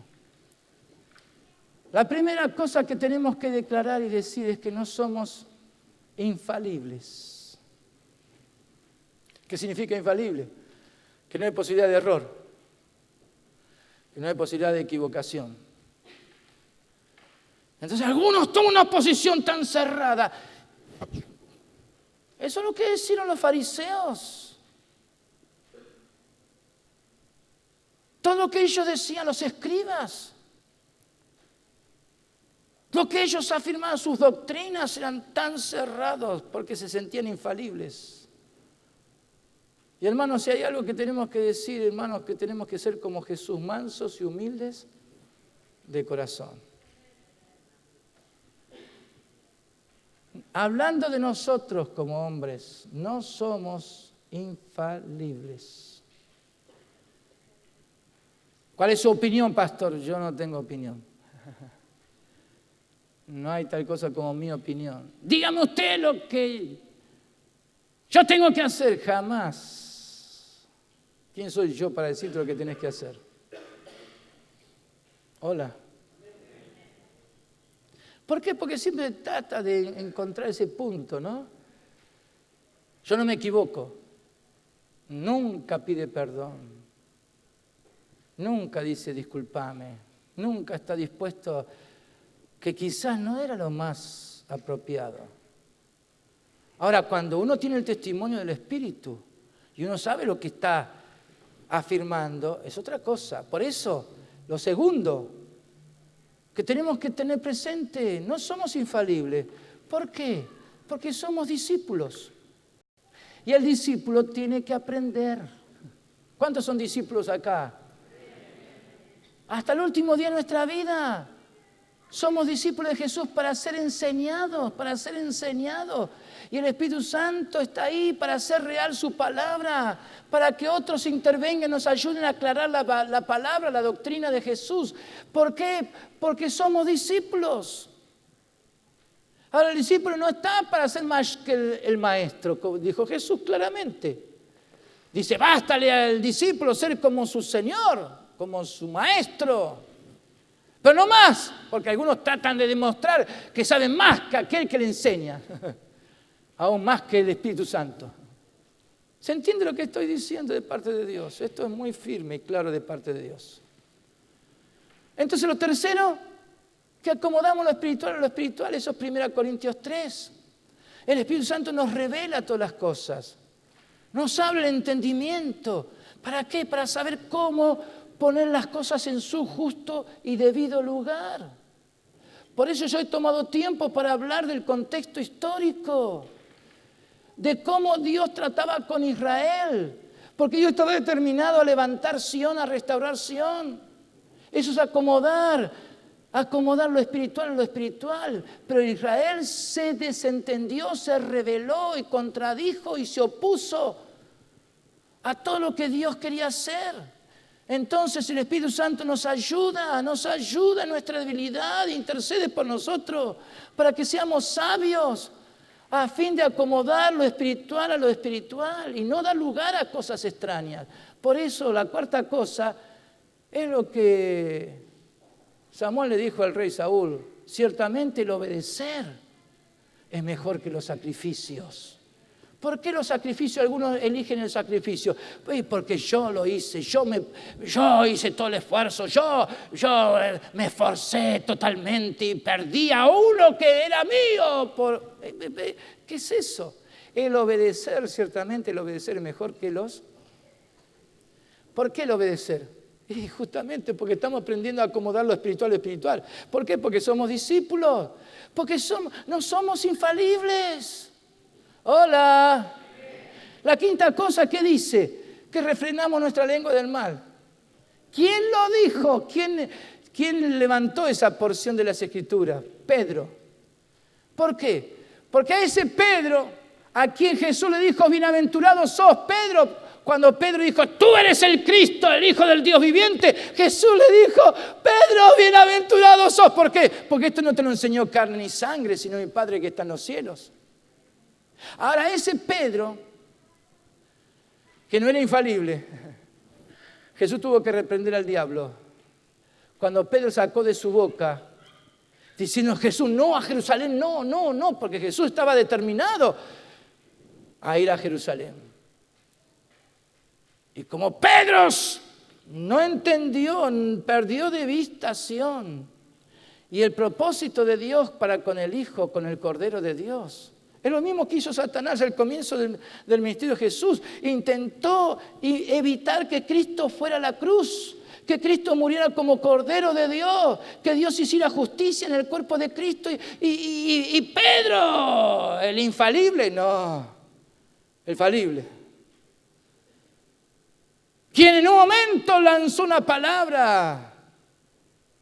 La primera cosa que tenemos que declarar y decir es que no somos infalibles. ¿Qué significa infalible? Que no hay posibilidad de error, que no hay posibilidad de equivocación. Entonces algunos toman una posición tan cerrada. Eso es lo que hicieron los fariseos. Todo lo que ellos decían, los escribas. Lo que ellos afirmaban, sus doctrinas eran tan cerrados porque se sentían infalibles. Y hermanos, si hay algo que tenemos que decir, hermanos, que tenemos que ser como Jesús, mansos y humildes de corazón. Hablando de nosotros como hombres, no somos infalibles. ¿Cuál es su opinión, pastor? Yo no tengo opinión. No hay tal cosa como mi opinión. Dígame usted lo que yo tengo que hacer. Jamás. ¿Quién soy yo para decirte lo que tienes que hacer? Hola. ¿Por qué? Porque siempre trata de encontrar ese punto, ¿no? Yo no me equivoco. Nunca pide perdón. Nunca dice discúlpame. Nunca está dispuesto, que quizás no era lo más apropiado. Ahora, cuando uno tiene el testimonio del Espíritu y uno sabe lo que está afirmando, es otra cosa. Por eso, lo segundo que tenemos que tener presente, no somos infalibles. ¿Por qué? Porque somos discípulos. Y el discípulo tiene que aprender. ¿Cuántos son discípulos acá? Hasta el último día de nuestra vida. Somos discípulos de Jesús para ser enseñados, Y el Espíritu Santo está ahí para hacer real su palabra, para que otros intervengan, nos ayuden a aclarar la palabra, la doctrina de Jesús. ¿Por qué? Porque somos discípulos. Ahora, el discípulo no está para ser más que el maestro, como dijo Jesús claramente. Dice, bástale al discípulo ser como su Señor, como su maestro. Pero no más, porque algunos tratan de demostrar que saben más que aquel que le enseña, aún más que el Espíritu Santo. ¿Se entiende lo que estoy diciendo de parte de Dios? Esto es muy firme y claro de parte de Dios. Entonces lo tercero, que acomodamos lo espiritual a lo espiritual, eso es 1 Corintios 3. El Espíritu Santo nos revela todas las cosas, nos habla el entendimiento. ¿Para qué? Para saber cómo poner las cosas en su justo y debido lugar. Por eso yo he tomado tiempo para hablar del contexto histórico, de cómo Dios trataba con Israel, porque Dios estaba determinado a levantar Sión, a restaurar Sión. Eso es acomodar lo espiritual en lo espiritual. Pero Israel se desentendió, se rebeló y contradijo y se opuso a todo lo que Dios quería hacer. Entonces el Espíritu Santo nos ayuda en nuestra debilidad, intercede por nosotros para que seamos sabios a fin de acomodar lo espiritual a lo espiritual y no dar lugar a cosas extrañas. Por eso la cuarta cosa es lo que Samuel le dijo al rey Saúl: ciertamente el obedecer es mejor que los sacrificios. ¿Por qué los sacrificios? Algunos eligen el sacrificio. Pues porque yo lo hice, yo hice todo el esfuerzo, yo me esforcé totalmente y perdí a uno que era mío. ¿Qué es eso? Ciertamente el obedecer es mejor que los... ¿Por qué el obedecer? Y justamente porque estamos aprendiendo a acomodar lo espiritual a lo espiritual. ¿Por qué? Porque somos discípulos, porque no somos infalibles. Hola. La quinta cosa, ¿qué dice? Que refrenamos nuestra lengua del mal. ¿Quién lo dijo? ¿Quién levantó esa porción de las Escrituras? Pedro. ¿Por qué? Porque a ese Pedro, a quien Jesús le dijo: bienaventurado sos, Pedro. Cuando Pedro dijo: tú eres el Cristo, el Hijo del Dios viviente, Jesús le dijo: Pedro, bienaventurado sos. ¿Por qué? Porque esto no te lo enseñó carne ni sangre, sino mi Padre que está en los cielos. Ahora, ese Pedro, que no era infalible, Jesús tuvo que reprender al diablo. Cuando Pedro sacó de su boca, diciendo: Jesús, no a Jerusalén, no, porque Jesús estaba determinado a ir a Jerusalén. Y como Pedro no entendió, perdió de vista Sión y el propósito de Dios para con el Hijo, con el Cordero de Dios. Es lo mismo que hizo Satanás al comienzo del ministerio de Jesús. Intentó evitar que Cristo fuera a la cruz, que Cristo muriera como Cordero de Dios, que Dios hiciera justicia en el cuerpo de Cristo. Y Pedro, el infalible, no, el falible, quien en un momento lanzó una palabra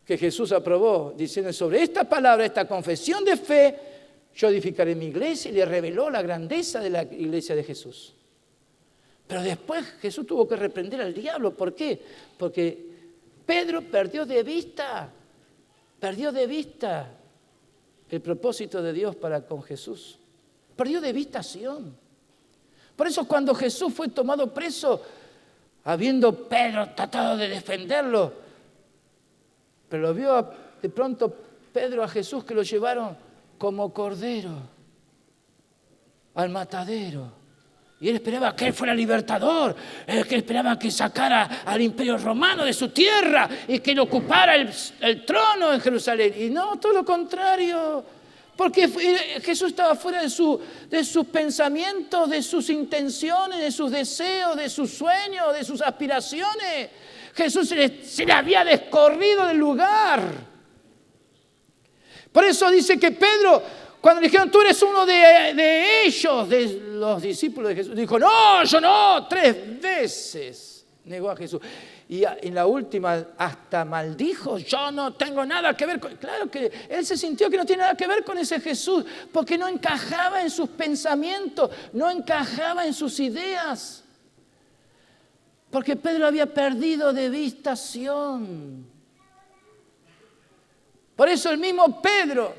que Jesús aprobó, diciendo: sobre esta palabra, esta confesión de fe, yo edificaré mi iglesia, y le reveló la grandeza de la iglesia de Jesús. Pero después Jesús tuvo que reprender al diablo. ¿Por qué? Porque Pedro perdió de vista el propósito de Dios para con Jesús. Perdió de vista a Sión. Por eso cuando Jesús fue tomado preso, habiendo Pedro tratado de defenderlo, pero lo vio de pronto Pedro a Jesús, que lo llevaron como cordero al matadero. Y él esperaba que él fuera libertador, que esperaba que sacara al imperio romano de su tierra y que le ocupara el trono en Jerusalén. Y no, todo lo contrario, porque Jesús estaba fuera de sus pensamientos, de sus intenciones, de sus deseos, de sus sueños, de sus aspiraciones. Jesús se le había descorrido del lugar. Por eso dice que Pedro, cuando le dijeron: tú eres uno de ellos, de los discípulos de Jesús, dijo: no, yo no. 3 veces negó a Jesús. Y en la última hasta maldijo: yo no tengo nada que ver con... Claro que él se sintió que no tiene nada que ver con ese Jesús, porque no encajaba en sus pensamientos, no encajaba en sus ideas. Porque Pedro había perdido de vista Sión. Por eso el mismo Pedro,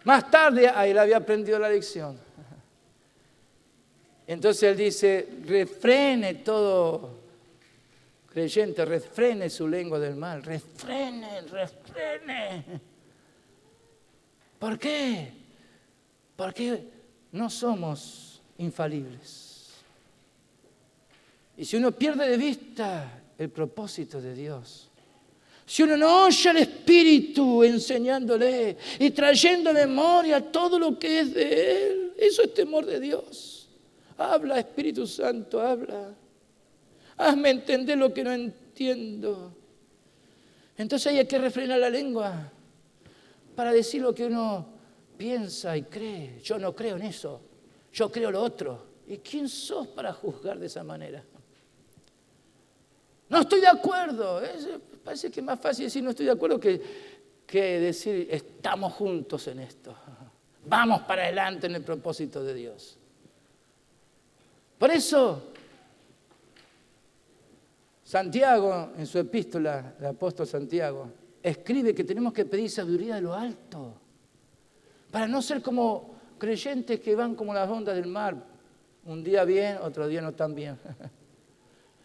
más tarde, él había aprendido la lección. Entonces él dice: refrene todo creyente, refrene su lengua del mal, refrene. ¿Por qué? Porque no somos infalibles. Y si uno pierde de vista el propósito de Dios, si uno no oye al Espíritu enseñándole y trayendo memoria todo lo que es de Él, eso es temor de Dios. Habla, Espíritu Santo, habla. Hazme entender lo que no entiendo. Entonces ahí hay que refrenar la lengua para decir lo que uno piensa y cree. Yo no creo en eso, yo creo lo otro. ¿Y quién sos para juzgar de esa manera? No estoy de acuerdo. Parece que es más fácil decir no estoy de acuerdo que decir estamos juntos en esto. Vamos para adelante en el propósito de Dios. Por eso, Santiago, en su epístola, el apóstol Santiago, escribe que tenemos que pedir sabiduría de lo alto, para no ser como creyentes que van como las ondas del mar, un día bien, otro día no tan bien.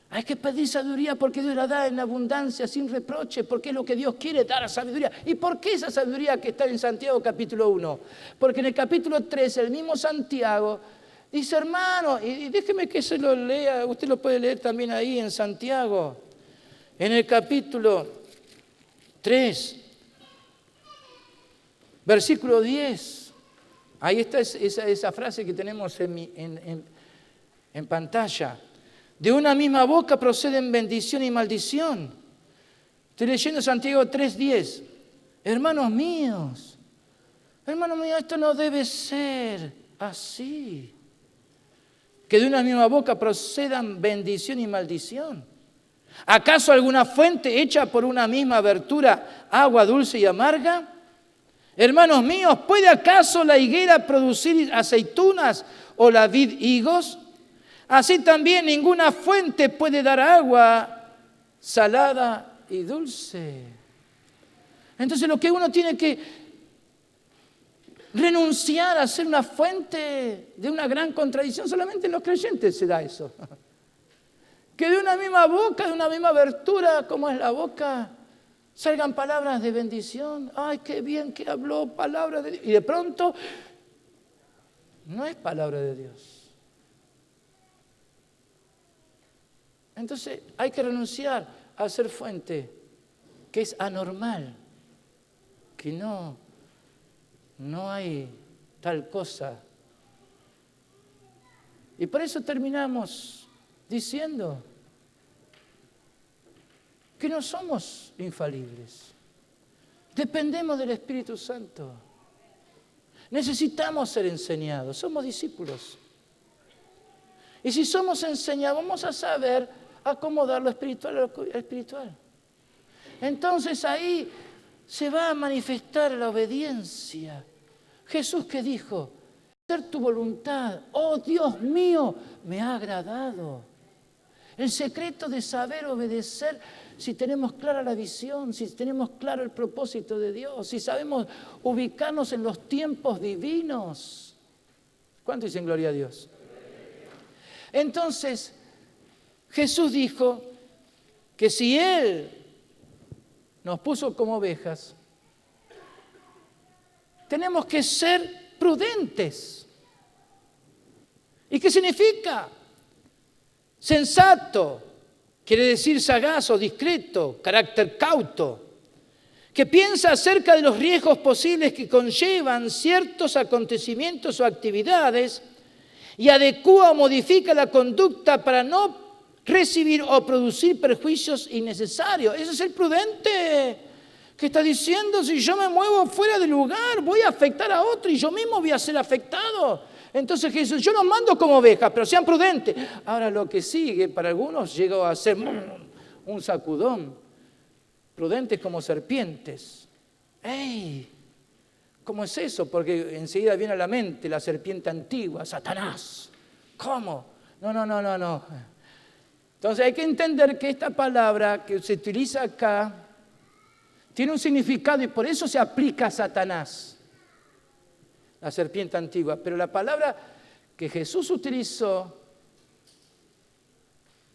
Hay que pedir sabiduría porque Dios la da en abundancia, sin reproche, porque es lo que Dios quiere dar a sabiduría. ¿Y por qué esa sabiduría que está en Santiago capítulo 1? Porque en el capítulo 3 el mismo Santiago dice, hermano, y déjeme que se lo lea, usted lo puede leer también ahí en Santiago, en el capítulo 3, versículo 10. Ahí está esa frase que tenemos en pantalla. De una misma boca proceden bendición y maldición. Estoy leyendo Santiago 3:10. Hermanos míos, esto no debe ser así. Que de una misma boca procedan bendición y maldición. ¿Acaso alguna fuente hecha por una misma abertura, agua dulce y amarga? Hermanos míos, ¿puede acaso la higuera producir aceitunas o la vid higos? Así también ninguna fuente puede dar agua salada y dulce. Entonces lo que uno tiene que renunciar a ser una fuente de una gran contradicción, solamente en los creyentes se da eso. Que de una misma boca, de una misma abertura, como es la boca, salgan palabras de bendición. ¡Ay, qué bien que habló palabra de Dios! Y de pronto, no es palabra de Dios. Entonces hay que renunciar a ser fuente, que es anormal, que no hay tal cosa. Y por eso terminamos diciendo que no somos infalibles. Dependemos del Espíritu Santo. Necesitamos ser enseñados, somos discípulos. Y si somos enseñados, vamos a saber acomodar lo espiritual a lo espiritual. Entonces ahí se va a manifestar la obediencia. Jesús que dijo, hacer tu voluntad, oh Dios mío, me ha agradado. El secreto de saber obedecer, si tenemos clara la visión, si tenemos claro el propósito de Dios, si sabemos ubicarnos en los tiempos divinos. ¿Cuánto dicen gloria a Dios? Entonces, Jesús dijo que si Él nos puso como ovejas, tenemos que ser prudentes. ¿Y qué significa? Sensato, quiere decir sagaz o discreto, carácter cauto, que piensa acerca de los riesgos posibles que conllevan ciertos acontecimientos o actividades y adecúa o modifica la conducta para no recibir o producir perjuicios innecesarios. Ese es el prudente que está diciendo, si yo me muevo fuera del lugar, voy a afectar a otro y yo mismo voy a ser afectado. Entonces Jesús, yo los mando como ovejas, pero sean prudentes. Ahora lo que sigue, para algunos llegó a ser un sacudón. Prudentes como serpientes. ¡Ey! ¿Cómo es eso? Porque enseguida viene a la mente la serpiente antigua, Satanás. ¿Cómo? No. Entonces hay que entender que esta palabra que se utiliza acá tiene un significado y por eso se aplica a Satanás, la serpiente antigua. Pero la palabra que Jesús utilizó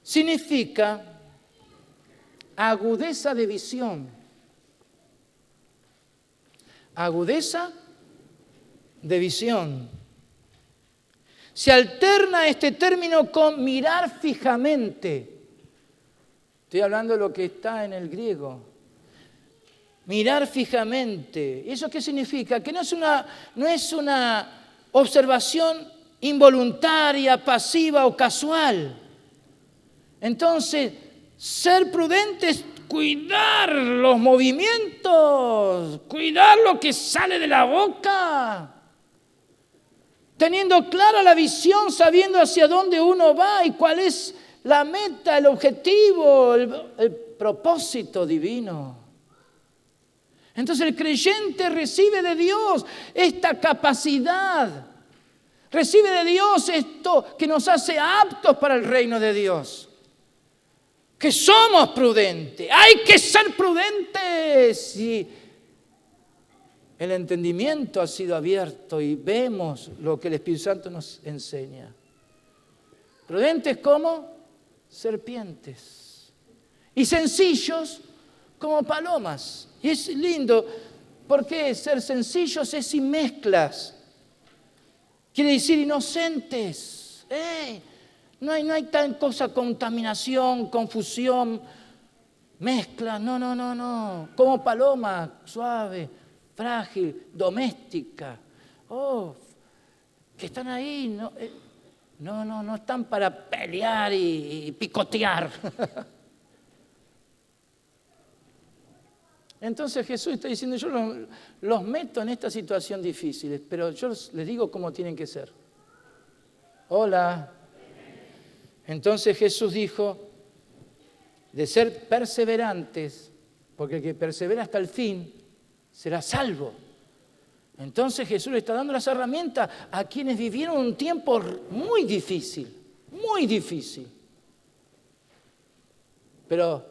significa agudeza de visión. Agudeza de visión. Se alterna este término con mirar fijamente. Estoy hablando de lo que está en el griego. Mirar fijamente. ¿Eso qué significa? Que no es una observación involuntaria, pasiva o casual. Entonces, ser prudente es cuidar los movimientos, cuidar lo que sale de la boca, teniendo clara la visión, sabiendo hacia dónde uno va y cuál es la meta, el objetivo, el propósito divino. Entonces el creyente recibe de Dios esta capacidad, recibe de Dios esto que nos hace aptos para el reino de Dios. Que somos prudentes, hay que ser prudentes. Y el entendimiento ha sido abierto y vemos lo que el Espíritu Santo nos enseña. Prudentes como serpientes y sencillos como palomas. Y es lindo porque ser sencillos es sin mezclas. Quiere decir inocentes. No hay tal cosa, contaminación, confusión, mezcla. No. Como paloma, suave, frágil, doméstica. Que están ahí. No están para pelear y picotear. Entonces Jesús está diciendo, yo los meto en esta situación difícil, pero yo les digo cómo tienen que ser. Hola. Entonces Jesús dijo de ser perseverantes, porque el que persevera hasta el fin será salvo. Entonces Jesús le está dando las herramientas a quienes vivieron un tiempo muy difícil, muy difícil. Pero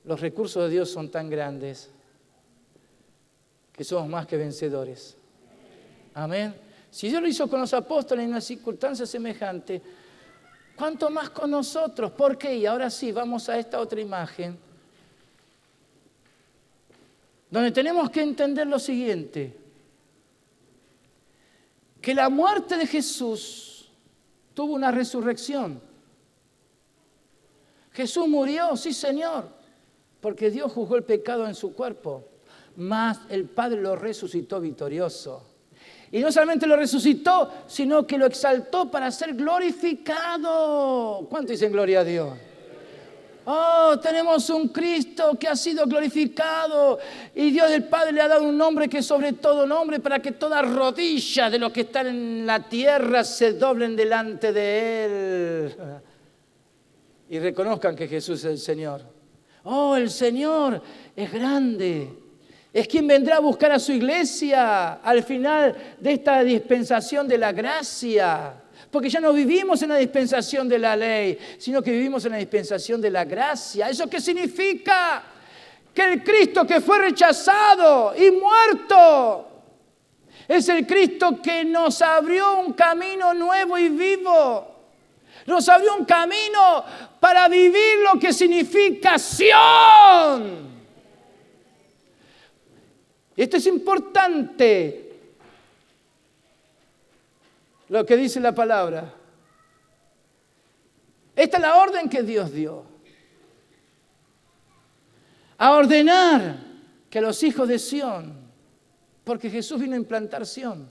los recursos de Dios son tan grandes que somos más que vencedores. Amén. Si Dios lo hizo con los apóstoles en una circunstancia semejante, ¿cuánto más con nosotros? ¿Por qué? Y ahora sí, vamos a esta otra imagen, donde tenemos que entender lo siguiente, que la muerte de Jesús tuvo una resurrección. Jesús murió, sí Señor, porque Dios juzgó el pecado en su cuerpo, mas el Padre lo resucitó victorioso. Y no solamente lo resucitó, sino que lo exaltó para ser glorificado. ¿Cuánto dicen gloria a Dios? Tenemos un Cristo que ha sido glorificado y Dios el Padre le ha dado un nombre que es sobre todo nombre para que toda rodilla de los que están en la tierra se doblen delante de Él y reconozcan que Jesús es el Señor. El Señor es grande. Es quien vendrá a buscar a su iglesia al final de esta dispensación de la gracia. Porque ya no vivimos en la dispensación de la ley, sino que vivimos en la dispensación de la gracia. ¿Eso qué significa? Que el Cristo que fue rechazado y muerto es el Cristo que nos abrió un camino nuevo y vivo. Nos abrió un camino para vivir lo que significa Sión. Esto es importante, lo que dice la palabra. Esta es la orden que Dios dio. A ordenar que a los hijos de Sión, porque Jesús vino a implantar Sión,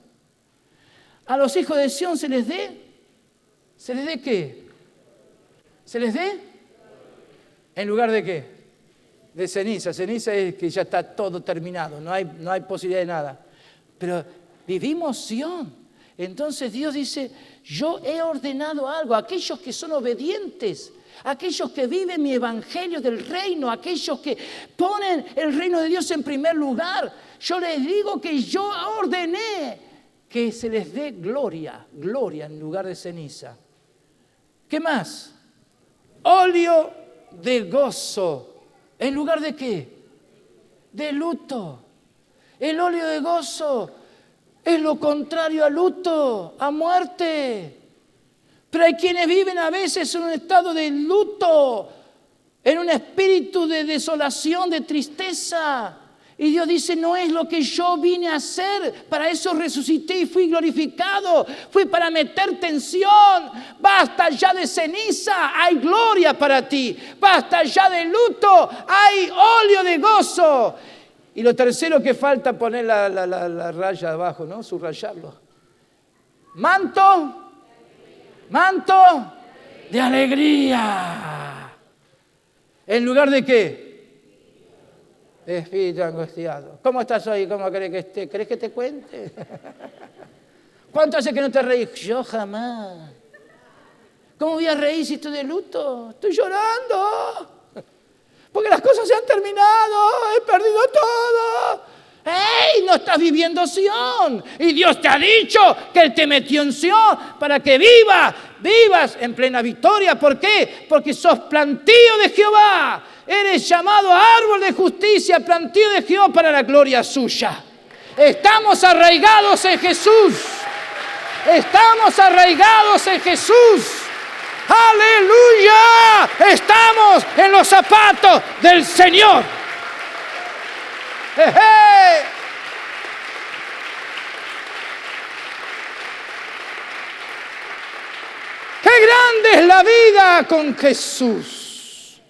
a los hijos de Sión se les dé ¿qué? ¿Se les dé? ¿En lugar de qué? De ceniza. Ceniza es que ya está todo terminado, no hay posibilidad de nada. Pero vivimos Sión. Entonces Dios dice, yo he ordenado algo a aquellos que son obedientes, a aquellos que viven mi evangelio del reino, a aquellos que ponen el reino de Dios en primer lugar. Yo les digo que yo ordené que se les dé gloria en lugar de ceniza. ¿Qué más? Óleo de gozo. ¿En lugar de qué? De luto. El óleo de gozo es lo contrario a luto, a muerte. Pero hay quienes viven a veces en un estado de luto, en un espíritu de desolación, de tristeza. Y Dios dice, no es lo que yo vine a hacer, para eso resucité y fui glorificado, fui para meter tensión, basta ya de ceniza, hay gloria para ti, basta ya de luto, hay óleo de gozo. Y lo tercero que falta, poner la raya abajo, ¿no? Subrayarlo. Manto de alegría. ¿En lugar de qué? De espíritu angustiado. ¿Cómo estás hoy? ¿Cómo crees que esté? ¿Crees que te cuente? ¿Cuánto hace que no te reís? Yo jamás. ¿Cómo voy a reír si estoy de luto? Estoy llorando. Porque las cosas se han terminado. He perdido todo. ¡Ey! No estás viviendo Sion. Y Dios te ha dicho que Él te metió en Sion para que vivas en plena victoria. ¿Por qué? Porque sos plantío de Jehová. Eres llamado árbol de justicia, plantío de Jehová para la gloria suya. Estamos arraigados en Jesús. Estamos arraigados en Jesús. ¡Aleluya! Estamos en los zapatos del Señor. ¡Hey! ¡Qué grande es la vida con Jesús!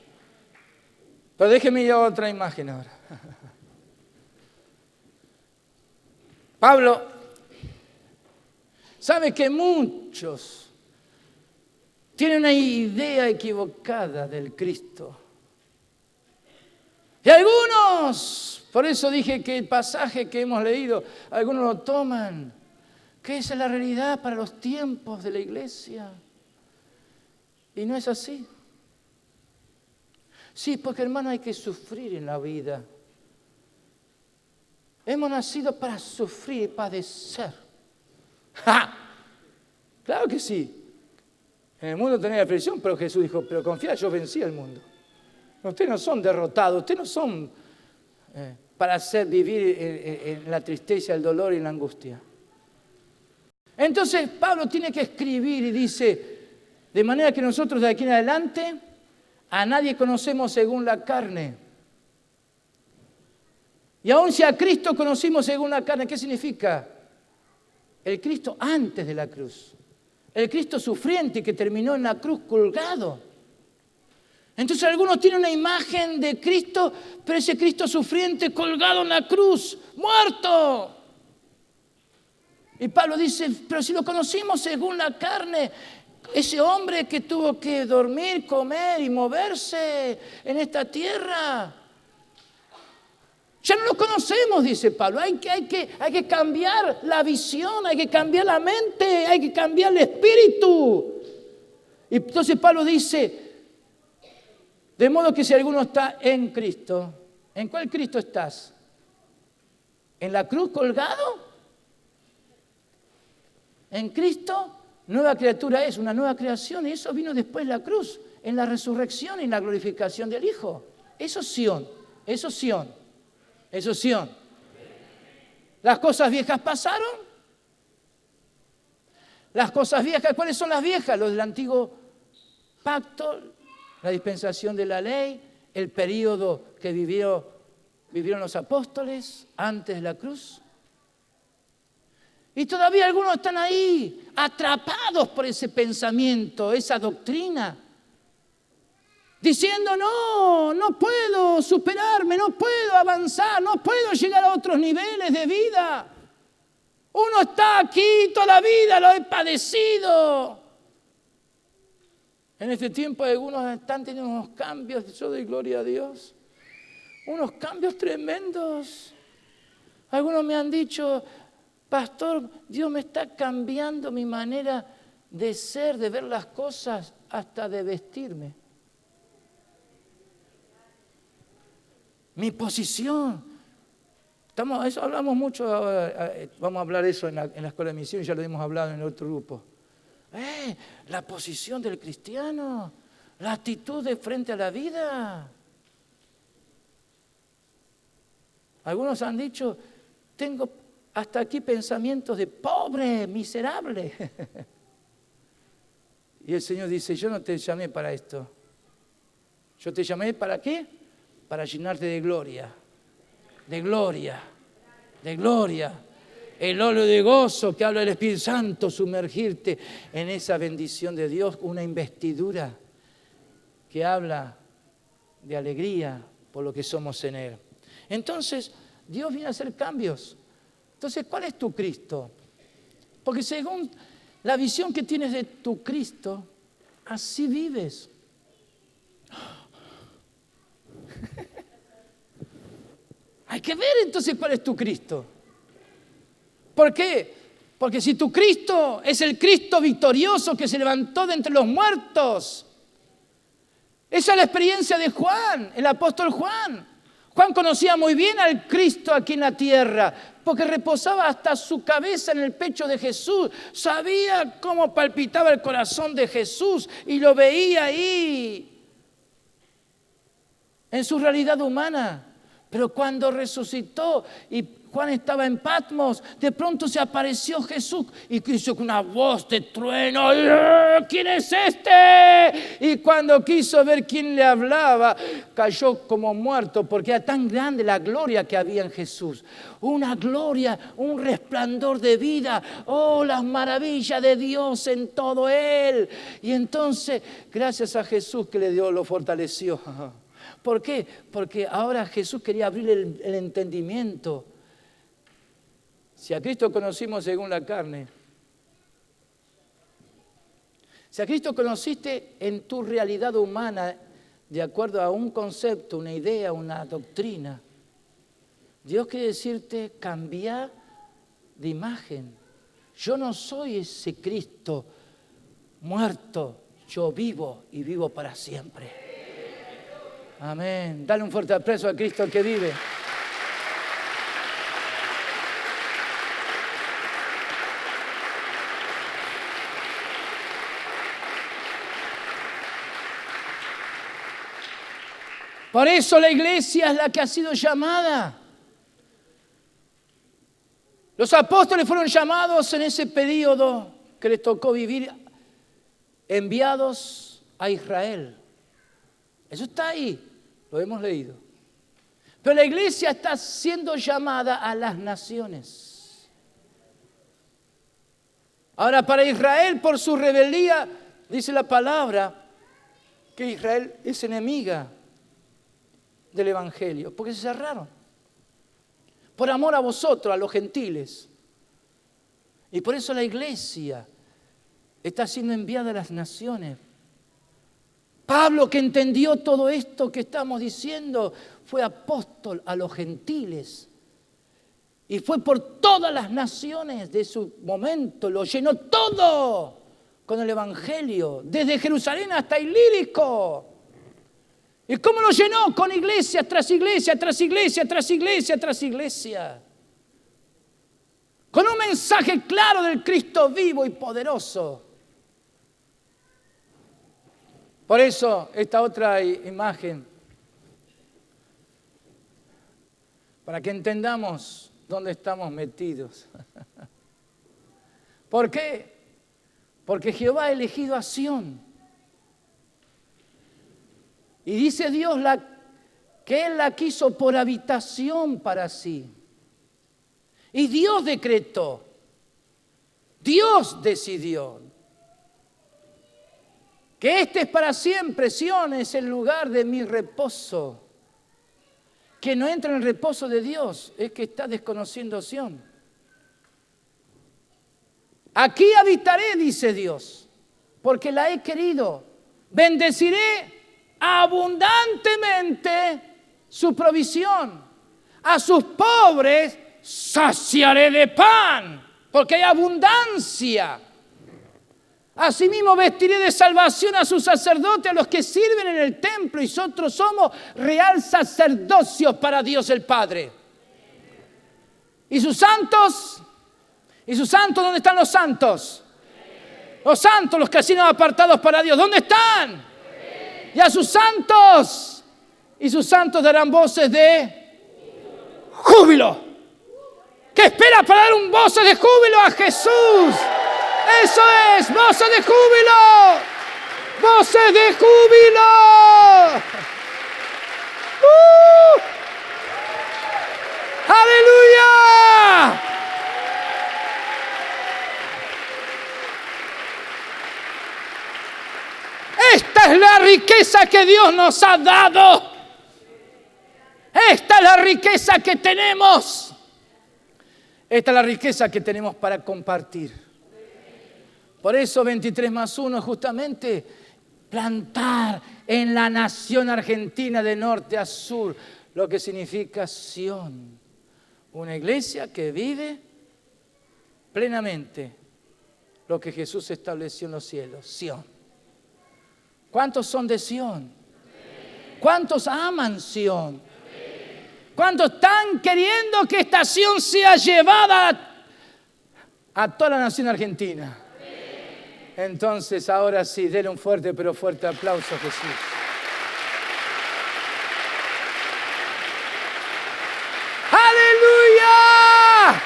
Pero déjeme ir a otra imagen ahora. Pablo sabe que muchos tienen una idea equivocada del Cristo. Y algunos, por eso dije que el pasaje que hemos leído, algunos lo toman, que esa es la realidad para los tiempos de la iglesia. Y no es así. Sí, porque hermano hay que sufrir en la vida. Hemos nacido para sufrir y padecer. ¡Ja! Claro que sí. En el mundo tenía aflicción, pero Jesús dijo, pero confía, yo vencí al mundo. Ustedes no son derrotados, ustedes no son para hacer vivir en la tristeza, el dolor y la angustia. Entonces Pablo tiene que escribir y dice, de manera que nosotros de aquí en adelante a nadie conocemos según la carne. Y aun si a Cristo conocimos según la carne, ¿qué significa? El Cristo antes de la cruz. El Cristo sufriente que terminó en la cruz colgado. Entonces algunos tienen una imagen de Cristo, pero ese Cristo sufriente colgado en la cruz, muerto. Y Pablo dice, pero si lo conocimos según la carne, ese hombre que tuvo que dormir, comer y moverse en esta tierra, ya no lo conocemos, dice Pablo. Hay que cambiar la visión, hay que cambiar la mente, hay que cambiar el espíritu. Y entonces Pablo dice, de modo que si alguno está en Cristo, ¿en cuál Cristo estás? ¿En la cruz colgado? En Cristo, nueva criatura es, una nueva creación, y eso vino después de la cruz, en la resurrección y en la glorificación del Hijo. Eso es Sion, eso es Sion. Eso es Sion. ¿Las cosas viejas pasaron? Las cosas viejas, ¿cuáles son las viejas? Los del antiguo pacto, la dispensación de la ley, el período que vivieron los apóstoles antes de la cruz. Y todavía algunos están ahí, atrapados por ese pensamiento, esa doctrina. Diciendo, no puedo superarme, no puedo avanzar, no puedo llegar a otros niveles de vida. Uno está aquí toda la vida, lo he padecido. En este tiempo algunos están teniendo unos cambios, yo doy gloria a Dios, unos cambios tremendos. Algunos me han dicho, pastor, Dios me está cambiando mi manera de ser, de ver las cosas, hasta de vestirme. Mi posición. Eso hablamos mucho ahora, vamos a hablar eso en la Escuela de Misión, ya lo hemos hablado en el otro grupo. La posición del cristiano, la actitud de frente a la vida. Algunos han dicho, tengo hasta aquí pensamientos de pobre, miserable. Y el Señor dice, yo no te llamé para esto. Yo te llamé ¿para qué? Para llenarte de gloria, de gloria, de gloria. El óleo de gozo que habla del Espíritu Santo, sumergirte en esa bendición de Dios, una investidura que habla de alegría por lo que somos en Él. Entonces, Dios viene a hacer cambios. Entonces, ¿cuál es tu Cristo? Porque según la visión que tienes de tu Cristo, así vives. que ver entonces cuál es tu Cristo. ¿Por qué? Porque si tu Cristo es el Cristo victorioso que se levantó de entre los muertos, esa es la experiencia de Juan, el apóstol Juan. Juan conocía muy bien al Cristo aquí en la tierra, porque reposaba hasta su cabeza en el pecho de Jesús. Sabía cómo palpitaba el corazón de Jesús y lo veía ahí, en su realidad humana. Pero cuando resucitó y Juan estaba en Patmos, de pronto se apareció Jesús y hizo una voz de trueno. ¿Quién es este? Y cuando quiso ver quién le hablaba, cayó como muerto porque era tan grande la gloria que había en Jesús. Una gloria, un resplandor de vida. Oh, las maravillas de Dios en todo Él. Y entonces, gracias a Jesús que le dio, lo fortaleció. ¿Por qué? Porque ahora Jesús quería abrir el entendimiento. Si a Cristo conocimos según la carne, si a Cristo conociste en tu realidad humana, de acuerdo a un concepto, una idea, una doctrina, Dios quiere decirte, cambia de imagen. Yo no soy ese Cristo muerto, yo vivo y vivo para siempre. Amén. Dale un fuerte aplauso a Cristo que vive. Por eso la iglesia es la que ha sido llamada. Los apóstoles fueron llamados en ese periodo que les tocó vivir, enviados a Israel. Eso está ahí, lo hemos leído. Pero la iglesia está siendo llamada a las naciones. Ahora, para Israel, por su rebeldía, dice la palabra que Israel es enemiga del Evangelio, porque se cerraron. Por amor a vosotros, a los gentiles. Y por eso la iglesia está siendo enviada a las naciones. Pablo, que entendió todo esto que estamos diciendo, fue apóstol a los gentiles. Y fue por todas las naciones de su momento, lo llenó todo con el Evangelio, desde Jerusalén hasta Ilírico. ¿Y cómo lo llenó? Con iglesia tras iglesia, tras iglesia, tras iglesia, tras iglesia. Con un mensaje claro del Cristo vivo y poderoso. Por eso, esta otra imagen, para que entendamos dónde estamos metidos. ¿Por qué? Porque Jehová ha elegido a Sión. Y dice Dios que Él la quiso por habitación para sí. Y Dios decretó, Dios decidió que este es para siempre. Sión es el lugar de mi reposo. Que no entra en el reposo de Dios es que está desconociendo Sión. Aquí habitaré, dice Dios, porque la he querido. Bendeciré abundantemente su provisión. A sus pobres saciaré de pan, porque hay abundancia. Asimismo vestiré de salvación a sus sacerdotes, a los que sirven en el templo, y nosotros somos real sacerdocio para Dios el Padre. ¿Y sus santos? ¿Y sus santos? ¿Dónde están los santos? Los santos, los que han sido apartados para Dios, ¿dónde están? Y a sus santos, y sus santos darán voces de júbilo. ¿Qué espera para dar un voz de júbilo a Jesús? Eso es, voces de júbilo. Voces de júbilo. ¡Aleluya! Esta es la riqueza que Dios nos ha dado. Esta es la riqueza que tenemos. Esta es la riqueza que tenemos para compartir. Por eso 23+1 es justamente plantar en la nación argentina de norte a sur lo que significa Sión. Una iglesia que vive plenamente lo que Jesús estableció en los cielos, Sión. ¿Cuántos son de Sión? ¿Cuántos aman Sión? ¿Cuántos están queriendo que esta Sión sea llevada a toda la nación argentina? Entonces, ahora sí, denle un fuerte pero fuerte aplauso a Jesús. ¡Aleluya!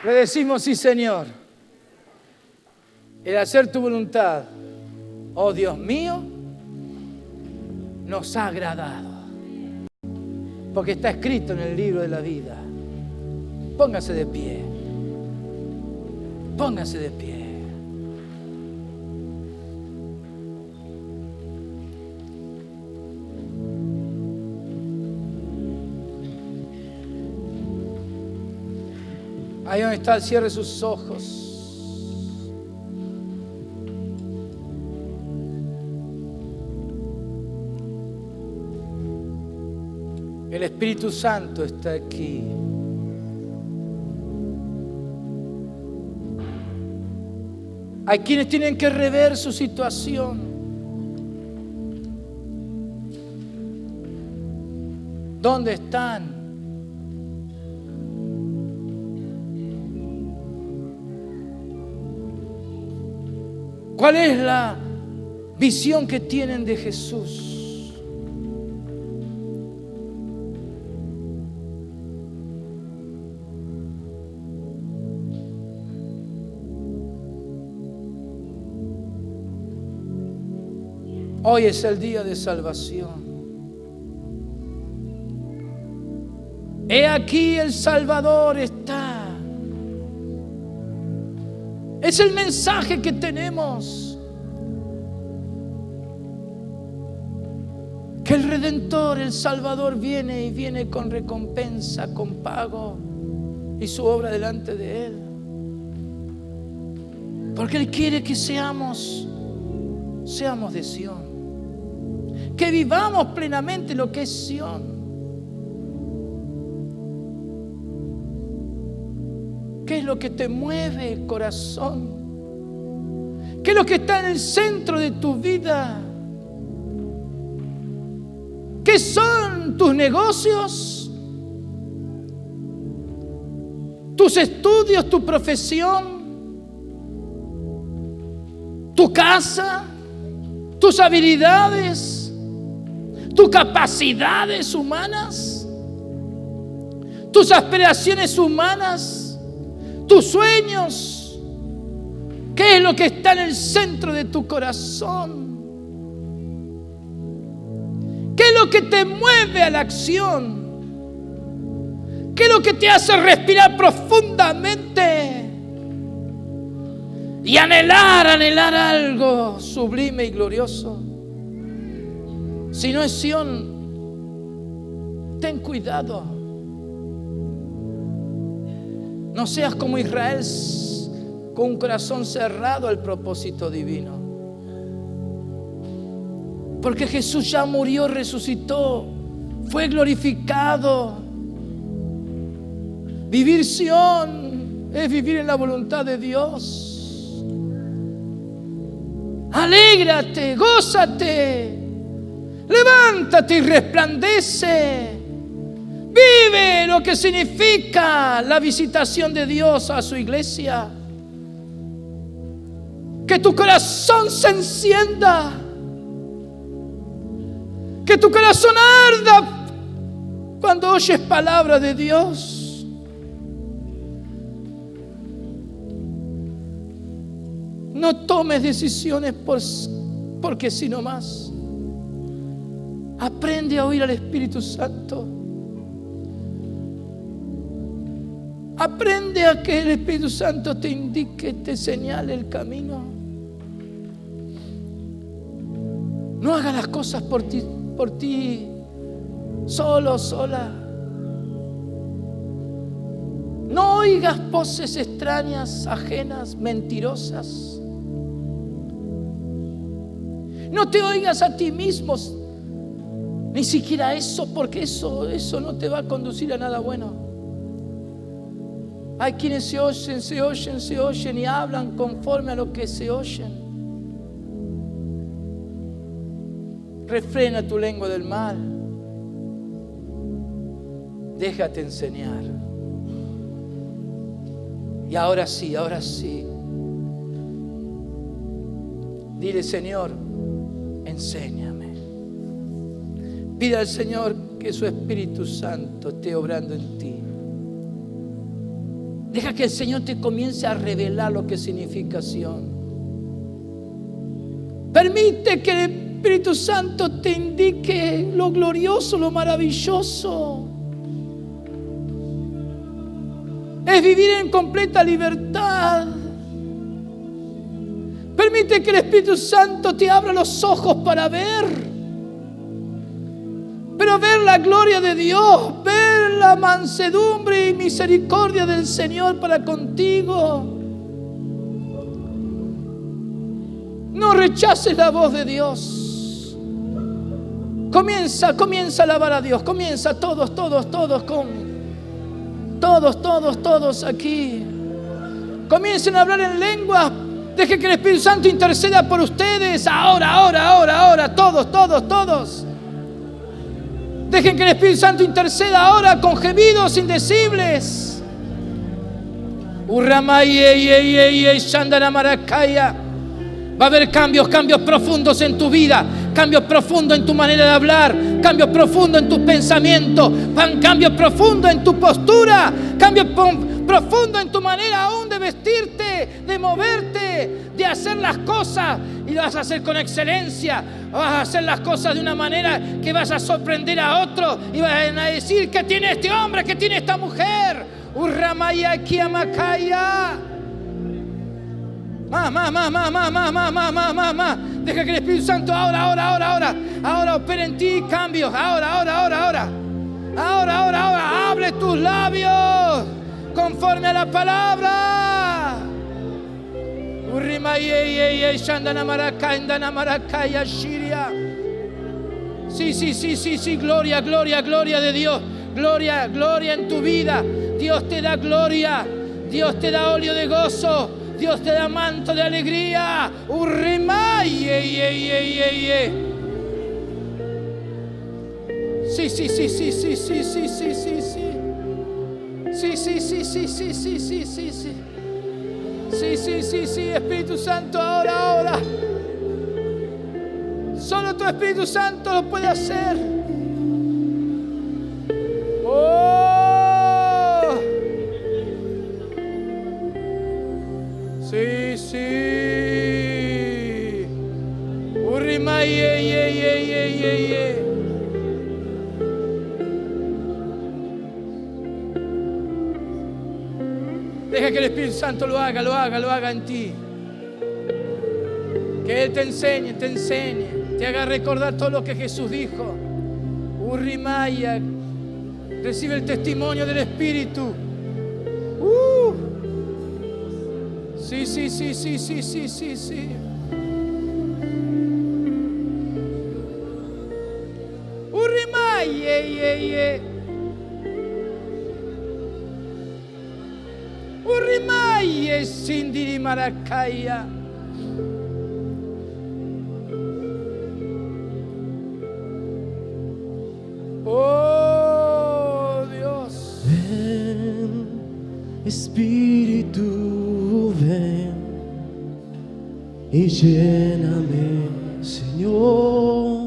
Le decimos sí, Señor. El hacer tu voluntad, oh Dios mío, nos ha agradado. Porque está escrito en el libro de la vida. Póngase de pie. Póngase de pie. Ahí donde está, cierre sus ojos. El Espíritu Santo está aquí. Hay quienes tienen que rever su situación. ¿Dónde están? ¿Cuál es la visión que tienen de Jesús? Hoy es el día de salvación. He aquí el Salvador está. Es el mensaje que tenemos. Que el Redentor, el Salvador viene y viene con recompensa, con pago y su obra delante de Él. Porque Él quiere que seamos de Sión. Que vivamos plenamente lo que es Sión. ¿Qué es lo que te mueve el corazón? ¿Qué es lo que está en el centro de tu vida? ¿Qué son tus negocios? ¿Tus estudios, tu profesión? ¿Tu casa? ¿Tus habilidades? ¿Tus capacidades humanas? ¿Tus aspiraciones humanas? ¿Tus sueños? ¿Qué es lo que está en el centro de tu corazón? ¿Qué es lo que te mueve a la acción? ¿Qué es lo que te hace respirar profundamente y anhelar algo sublime y glorioso? Si no es Sión, ten cuidado. No seas como Israel, con un corazón cerrado al propósito divino. Porque Jesús ya murió, resucitó, fue glorificado. Vivir Sión es vivir en la voluntad de Dios. Alégrate, gózate. Levántate y resplandece. Vive lo que significa la visitación de Dios a su iglesia. Que tu corazón se encienda. Que tu corazón arda cuando oyes palabra de Dios. No tomes decisiones porque si no más. Aprende a oír al Espíritu Santo. Aprende a que el Espíritu Santo te indique, te señale el camino. No hagas las cosas por ti, solo, sola. No oigas voces extrañas, ajenas, mentirosas. No te oigas a ti mismo, ni siquiera eso, porque eso no te va a conducir a nada bueno. Hay quienes se oyen y hablan conforme a lo que se oyen. Refrena tu lengua del mal. Déjate enseñar. Y ahora sí. Dile, Señor, enséñame. Pida al Señor que su Espíritu Santo esté obrando en ti. Deja que el Señor te comience a revelar lo que es significación. Permite que el Espíritu Santo te indique lo glorioso, lo maravilloso. Es vivir en completa libertad. Permite que el Espíritu Santo te abra los ojos para ver. Pero ver la gloria de Dios, ver la mansedumbre y misericordia del Señor para contigo. No rechaces la voz de Dios. Comienza a alabar a Dios. Comienza todos aquí. Comiencen a hablar en lenguas. Deje que el Espíritu Santo interceda por ustedes. Ahora. Todos. Dejen que el Espíritu Santo interceda ahora con gemidos indecibles. Va a haber cambios profundos en tu vida, cambios profundos en tu manera de hablar, cambios profundos en tus pensamientos, cambios profundos en tu postura, cambios profundos en tu manera aún de vestirte, de moverte, de hacer las cosas. Y lo vas a hacer con excelencia. Vas a hacer las cosas de una manera que vas a sorprender a otros y vas a decir: ¿qué tiene este hombre? ¿Qué tiene esta mujer? Urramaya kiamakaya. Más. Deja que el Espíritu Santo ahora opere en ti cambios. Ahora. Abre tus labios conforme a la palabra. Sí, gloria de Dios. Gloria en tu vida. Dios te da gloria. Dios te da óleo de gozo. Dios te da manto de alegría. Sí, Espíritu Santo, ahora. Solo tu Espíritu Santo lo puede hacer. Oh. Sí. Deja que el Espíritu Santo lo haga en ti. Que Él te enseñe, te haga recordar todo lo que Jesús dijo. Urrimaya, recibe el testimonio del Espíritu. Sí. Urrimaya, Urrimaya, Sindiri Marakaya. Oh Dios. Ven, Espíritu, ven y lléname, Señor.